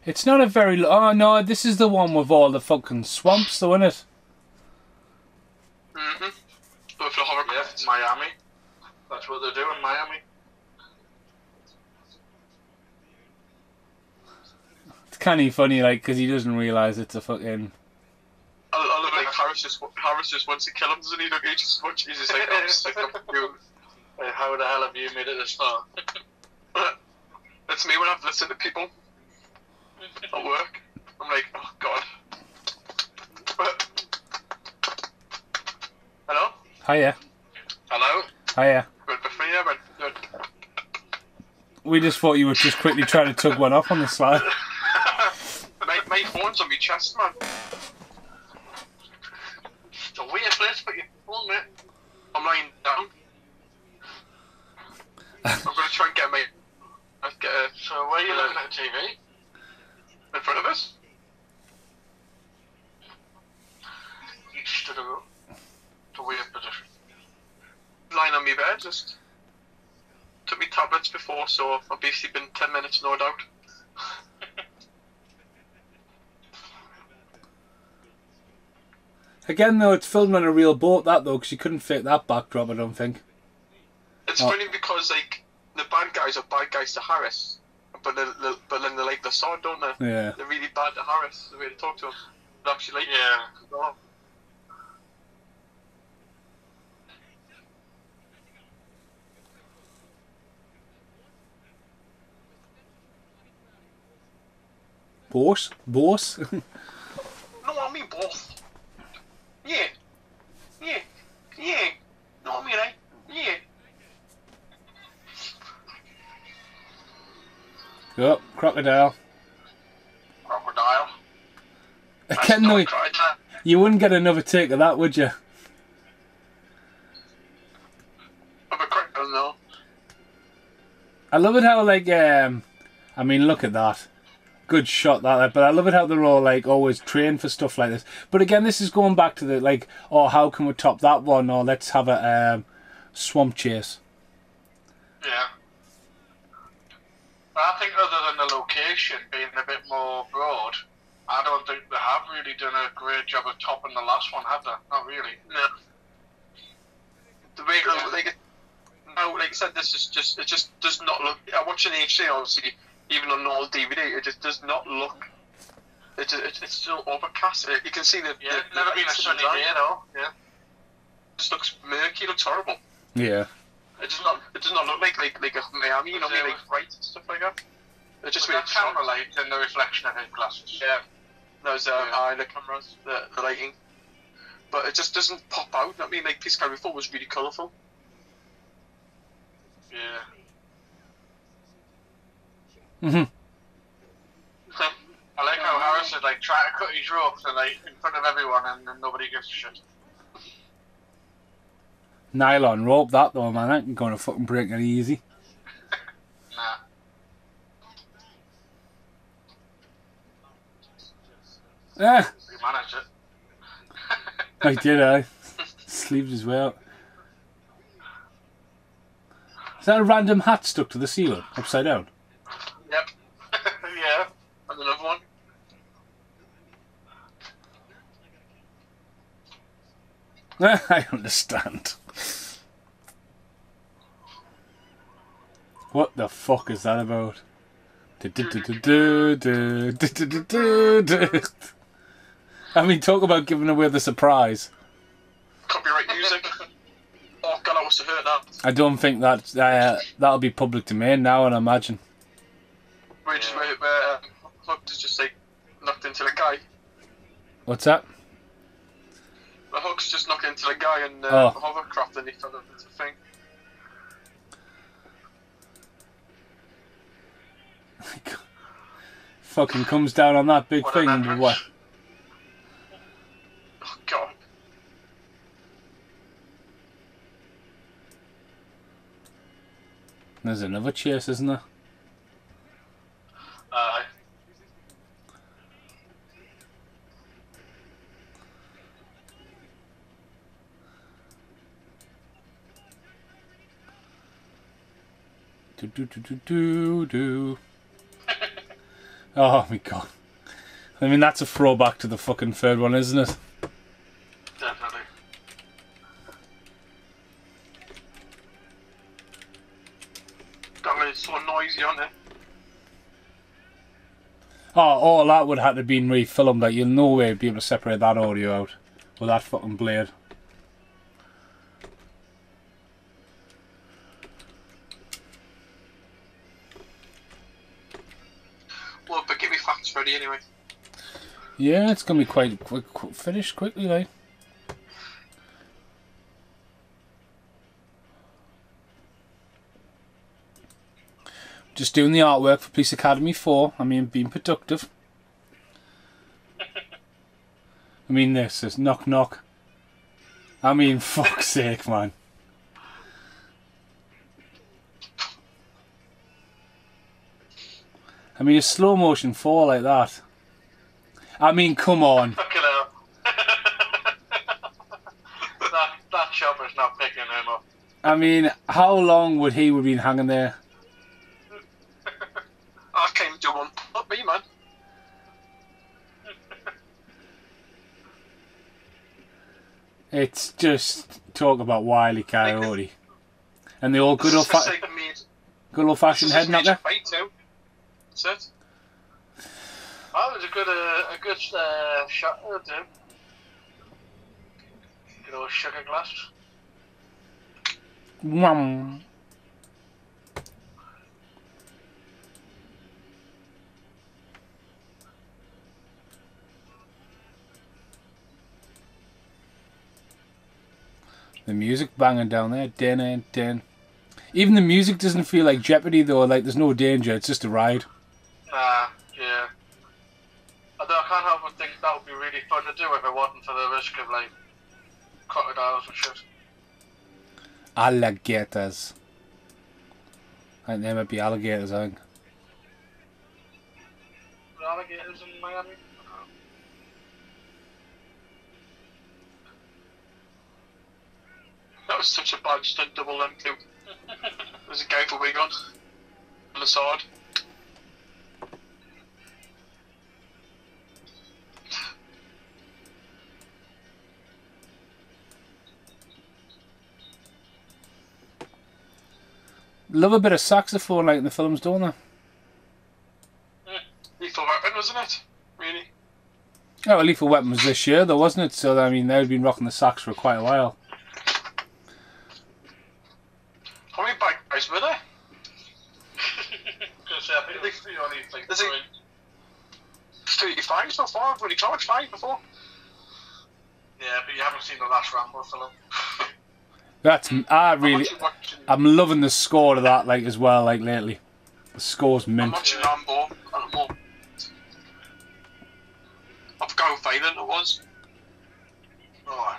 It's not a very... Oh no, this is the one with all the fucking swamps though, isn't it? Mm-hmm. Yeah, Miami. That's what they do in Miami. It's kind of funny, like, because he doesn't realise it's a fucking... I love like Harris just wants to kill him, doesn't he? Look, he just wants... He's just like, I'm sick of you. How the hell have you made it this far? That's me when I've listened to people at work. I'm like, oh god. Hello? Hiya. Hello? Hiya. Good for you, but good. We just thought you were just quickly trying to tug one off on the slide. my phone's on my chest, man. It's a weird place for your phone, mate. I'm lying down. I'm going to try and get my... So where are you looking at the TV? In front of us? You stood a row. It's a weird position. Lying on my bed, just took me tablets before, so I'll be sleeping 10 minutes, no doubt. Again, though, it's filmed on a real boat, that, though, because you couldn't fake that backdrop, I don't think. It's funny because, like, the bad guys are bad guys to Harris, but then they like the sword, don't they? Yeah. They're really bad to Harris, the way to talk to him. They actually like Yeah. Boss? No, I mean both. Yeah. No, I mean, yeah. Yep, crocodile. Crocodile. Again, though, you wouldn't get another take of that, would you? I'm a crocodile now. I love it how, like, I mean, look at that. Good shot, that, but I love it how they're all, like, always trained for stuff like this. But again, this is going back to the, like, oh, how can we top that one? Or let's have a swamp chase. Yeah. But I think other than the location being a bit more broad, I don't think they have really done a great job of topping the last one, have they? Not really. No. The way, like I said, it just does not look. I watch an HD, obviously, even on normal DVD, it just does not look. It's still overcast. You can see the. Yeah, it's never been a sunny day though. Yeah. It just looks murky. It looks horrible. Yeah. It does not look like a Miami. You know, like bright and stuff like that. It just really camera light and the reflection of his glasses. Yeah. Those the cameras, the lighting. But it just doesn't pop out. I mean, like Piscary 4 was really colourful. Yeah. Mhm. I like how Harris is like trying to cut his ropes and like in front of everyone and nobody gives a shit. Nylon rope, that though, man. That ain't gonna fucking break it easy. Nah. Ah, We managed it. I did, I. Sleeved his way out. Is that a random hat stuck to the ceiling, upside down? Yep. Yeah. And another one. I understand. What the fuck is that about? I mean, talk about giving away the surprise. Copyright music. Oh god, I must have heard that. I don't think that that'll be public domain now, and I imagine. Where Hook is just like knocked into the guy. What's that? The Hook's just knocked into the guy and Oh. hovercraft and he fell into the thing. Fucking comes down on that big What an thing. entrance. What? Oh god. There's another chase, isn't there? Do. Oh my god. I mean, that's a throwback to the fucking third one, isn't it? Definitely. God, it's so noisy on it. Oh, all that would have to been refilmed. Like, you'll no way be able to separate that audio out with that fucking blade. Well, but get me facts ready anyway. Yeah, it's gonna be quite finished quickly, like. Just doing the artwork for Police Academy 4. I mean, being productive. I mean, this is knock knock. I mean, fuck's sake, man. I mean, a slow motion fall like that. I mean, come on. Fucking hell. I mean, how long would he have been hanging there? I came to one, not me, man. It's just talk about Wile E. Coyote. And the old good old fashioned head knocker. Fight too. That's it. Oh, it was a good shot there, too. Good old sugar glass. Mwah. The music banging down there, din. Even the music doesn't feel like Jeopardy though, like there's no danger, it's just a ride. Yeah. Although I can't help but think that would be really fun to do if it wasn't for the risk of like crocodiles and shit. Alligators. I think there might be alligators, I think. Alligators in Miami? That was such a bad stunt, double them too. There's a guy for wig on the sword. Love a bit of saxophone like in the films, don't they? Lethal Weapon, wasn't it? Really? Oh, well, Lethal Weapon was this year though, wasn't it? So, I mean, they've been rocking the sax for quite a while. How many bad guys were there? There's 35 so far. I've only tried 5 before. Yeah, but you haven't seen the last Rambo film. I'm loving the score of that, like, as well, like, lately. The score's mint. I'm watching Rambo. I forgot how violent it was. Oh.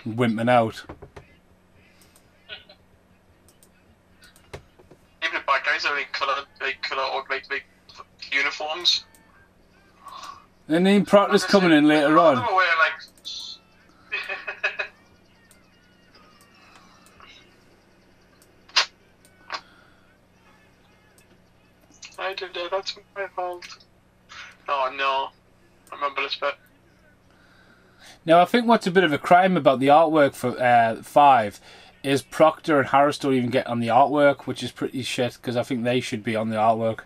Wimping out. Even the bad guys are in colour or like uniforms. And then Proctor's coming in later on. I did that, that's my fault. Oh no. I remember this bit. Now, I think what's a bit of a crime about the artwork for 5 is Proctor and Harris don't even get on the artwork, which is pretty shit, because I think they should be on the artwork.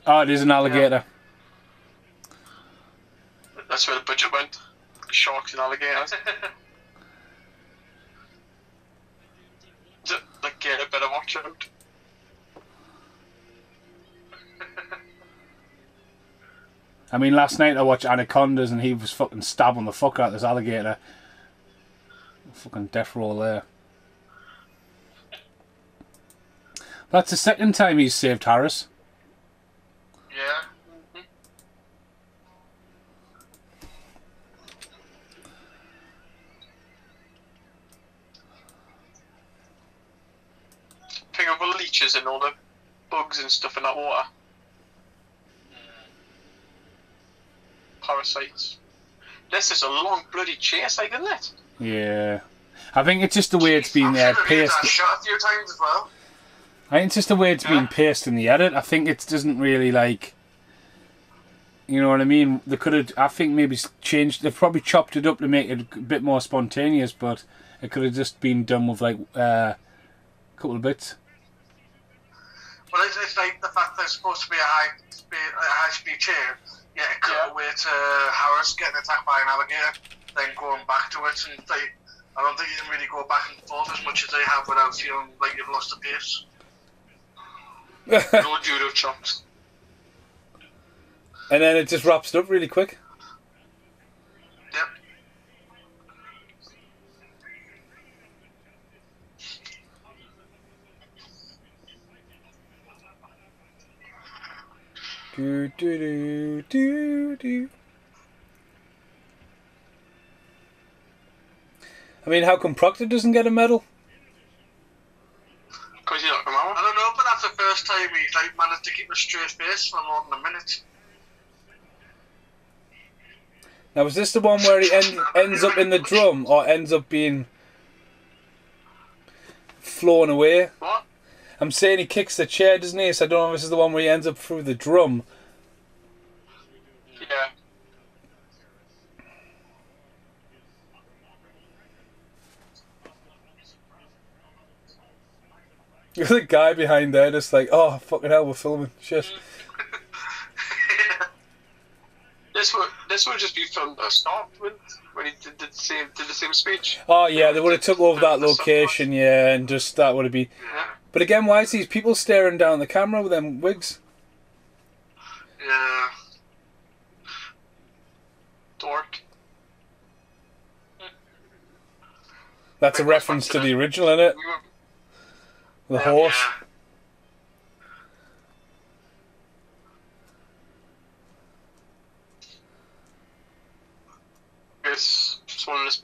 Oh, it is an alligator. Yeah. That's where the budget went. Sharks and alligators. The gator better watch out. I mean, last night I watched Anacondas and he was fucking stabbing the fuck out of this alligator. Fucking death roll there. That's the second time he's saved Harris. Yeah. Think of the leeches and all the bugs and stuff in that water. Parasites. This is a long bloody chase, like, isn't it? Yeah. I think it's just the way it's been paced. Shot a few times as well. I think it's just the way it's been paced in the edit. I think it doesn't really, like... You know what I mean? They could have, I think, maybe changed... They've probably chopped it up to make it a bit more spontaneous, but it could have just been done with, like, a couple of bits. Well, it's like the fact that it's supposed to be a high-speed chain. Yeah, it cut away to Harris getting attacked by an alligator, then going back to it, and I don't think you can really go back and forth as much as they have without feeling like you've lost the pace. No judo chops. And then it just wraps it up really quick. Yep. Do do do do do. I mean, how come Proctor doesn't get a medal? Because he knocked him out. I don't know, but that's the first time he's like managed to keep a straight face for more than a minute. Now, was this the one where he ends up in the drum, or ends up being flown away? What? I'm saying he kicks the chair, doesn't he? So I don't know if this is the one where he ends up through the drum. Yeah. There's a guy behind there just like, oh, fucking hell, we're filming. Shit. This would just be from the start when he did the same speech. Oh, yeah, they would have took over that location, yeah, and just that would have been... Yeah. But again, why is these people staring down the camera with them wigs? Yeah. Dork. That's a reference to the original, isn't it? The horse. Yeah. It's just one of his.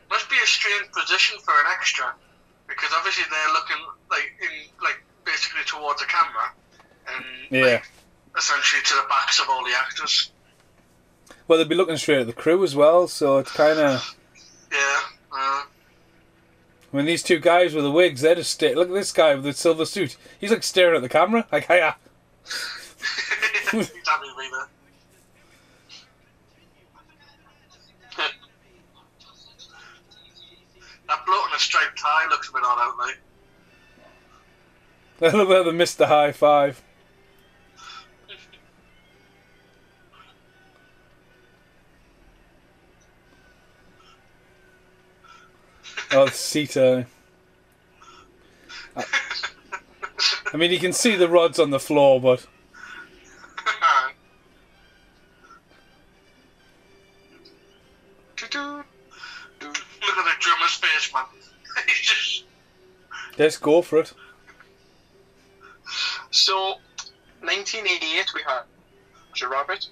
Must be a strange position for an extra, because obviously they're looking basically towards the camera, and Yeah. essentially to the backs of all the actors. Well, they'd be looking straight at the crew as well, so it's kind of... Yeah. I mean, these two guys with the wigs, they're just look at this guy with the silver suit. He's like staring at the camera, like, hiya. He's happy to be there. That bloke in a striped tie looks a bit odd out, like. I love how they missed the high five. Oh, it's Sita. I mean, you can see the rods on the floor, but... Look at the drummer's face, man. He's just... Let's go for it. So, 1988 we had Roger Rabbit,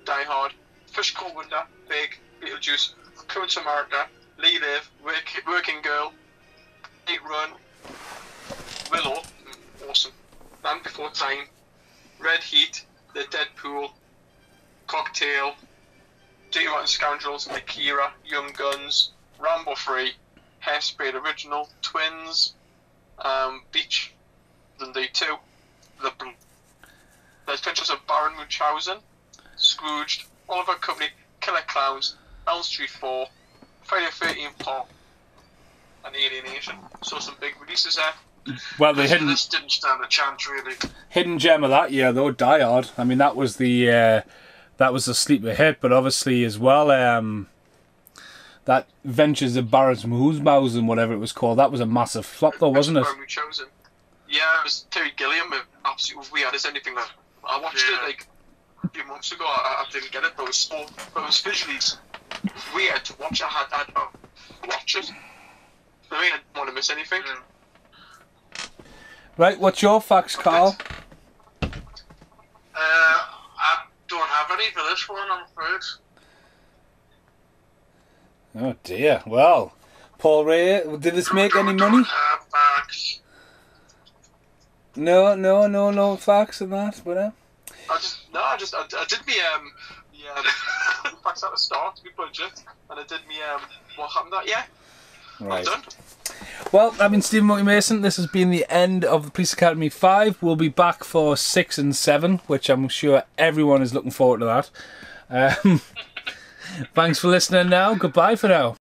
Die Hard, Fish Called Wanda, Big, Beetlejuice, Coming to America, Lee Live, Working Girl, Eight Run, Willow, awesome, Land Before Time, Red Heat, The Deadpool, Cocktail, Dirty Rotten Scoundrels, Akira, Young Guns, Rambo 3, Hairspray Original, Twins, Beach, Day 2, The Adventures of Baron Munchausen, Scrooged, Oliver Company, Killer Clowns, Elm Street 4, Friday the 13th Part, and Alienation. So some big releases there. Well, the This didn't stand a chance, really. hidden gem of that year, though, Die Hard. I mean, that was the sleeper hit, but obviously as well, that Ventures of Baron Munchausen, whatever it was called, that was a massive flop, though, wasn't it? Baron Munchausen. Yeah, it was Terry Gilliam. Absolutely weird as anything. I watched it like a few months ago. I didn't get it, but it was visually weird to watch. I had to watch it. I mean, I didn't want to miss anything. Right, what's your facts, Carl? I don't have any for this one, I'm afraid. Oh dear. Well, Paul Ray, did this make any money? Facts. No facts in that, but I did me facts at the start to be budget, and I did me what happened that year. right. Well done. Well, I've been Stephen Monkey Mason. This has been the end of the Police Academy 5. We'll be back for 6 and 7, which I'm sure everyone is looking forward to that. Thanks for listening now. Goodbye for now.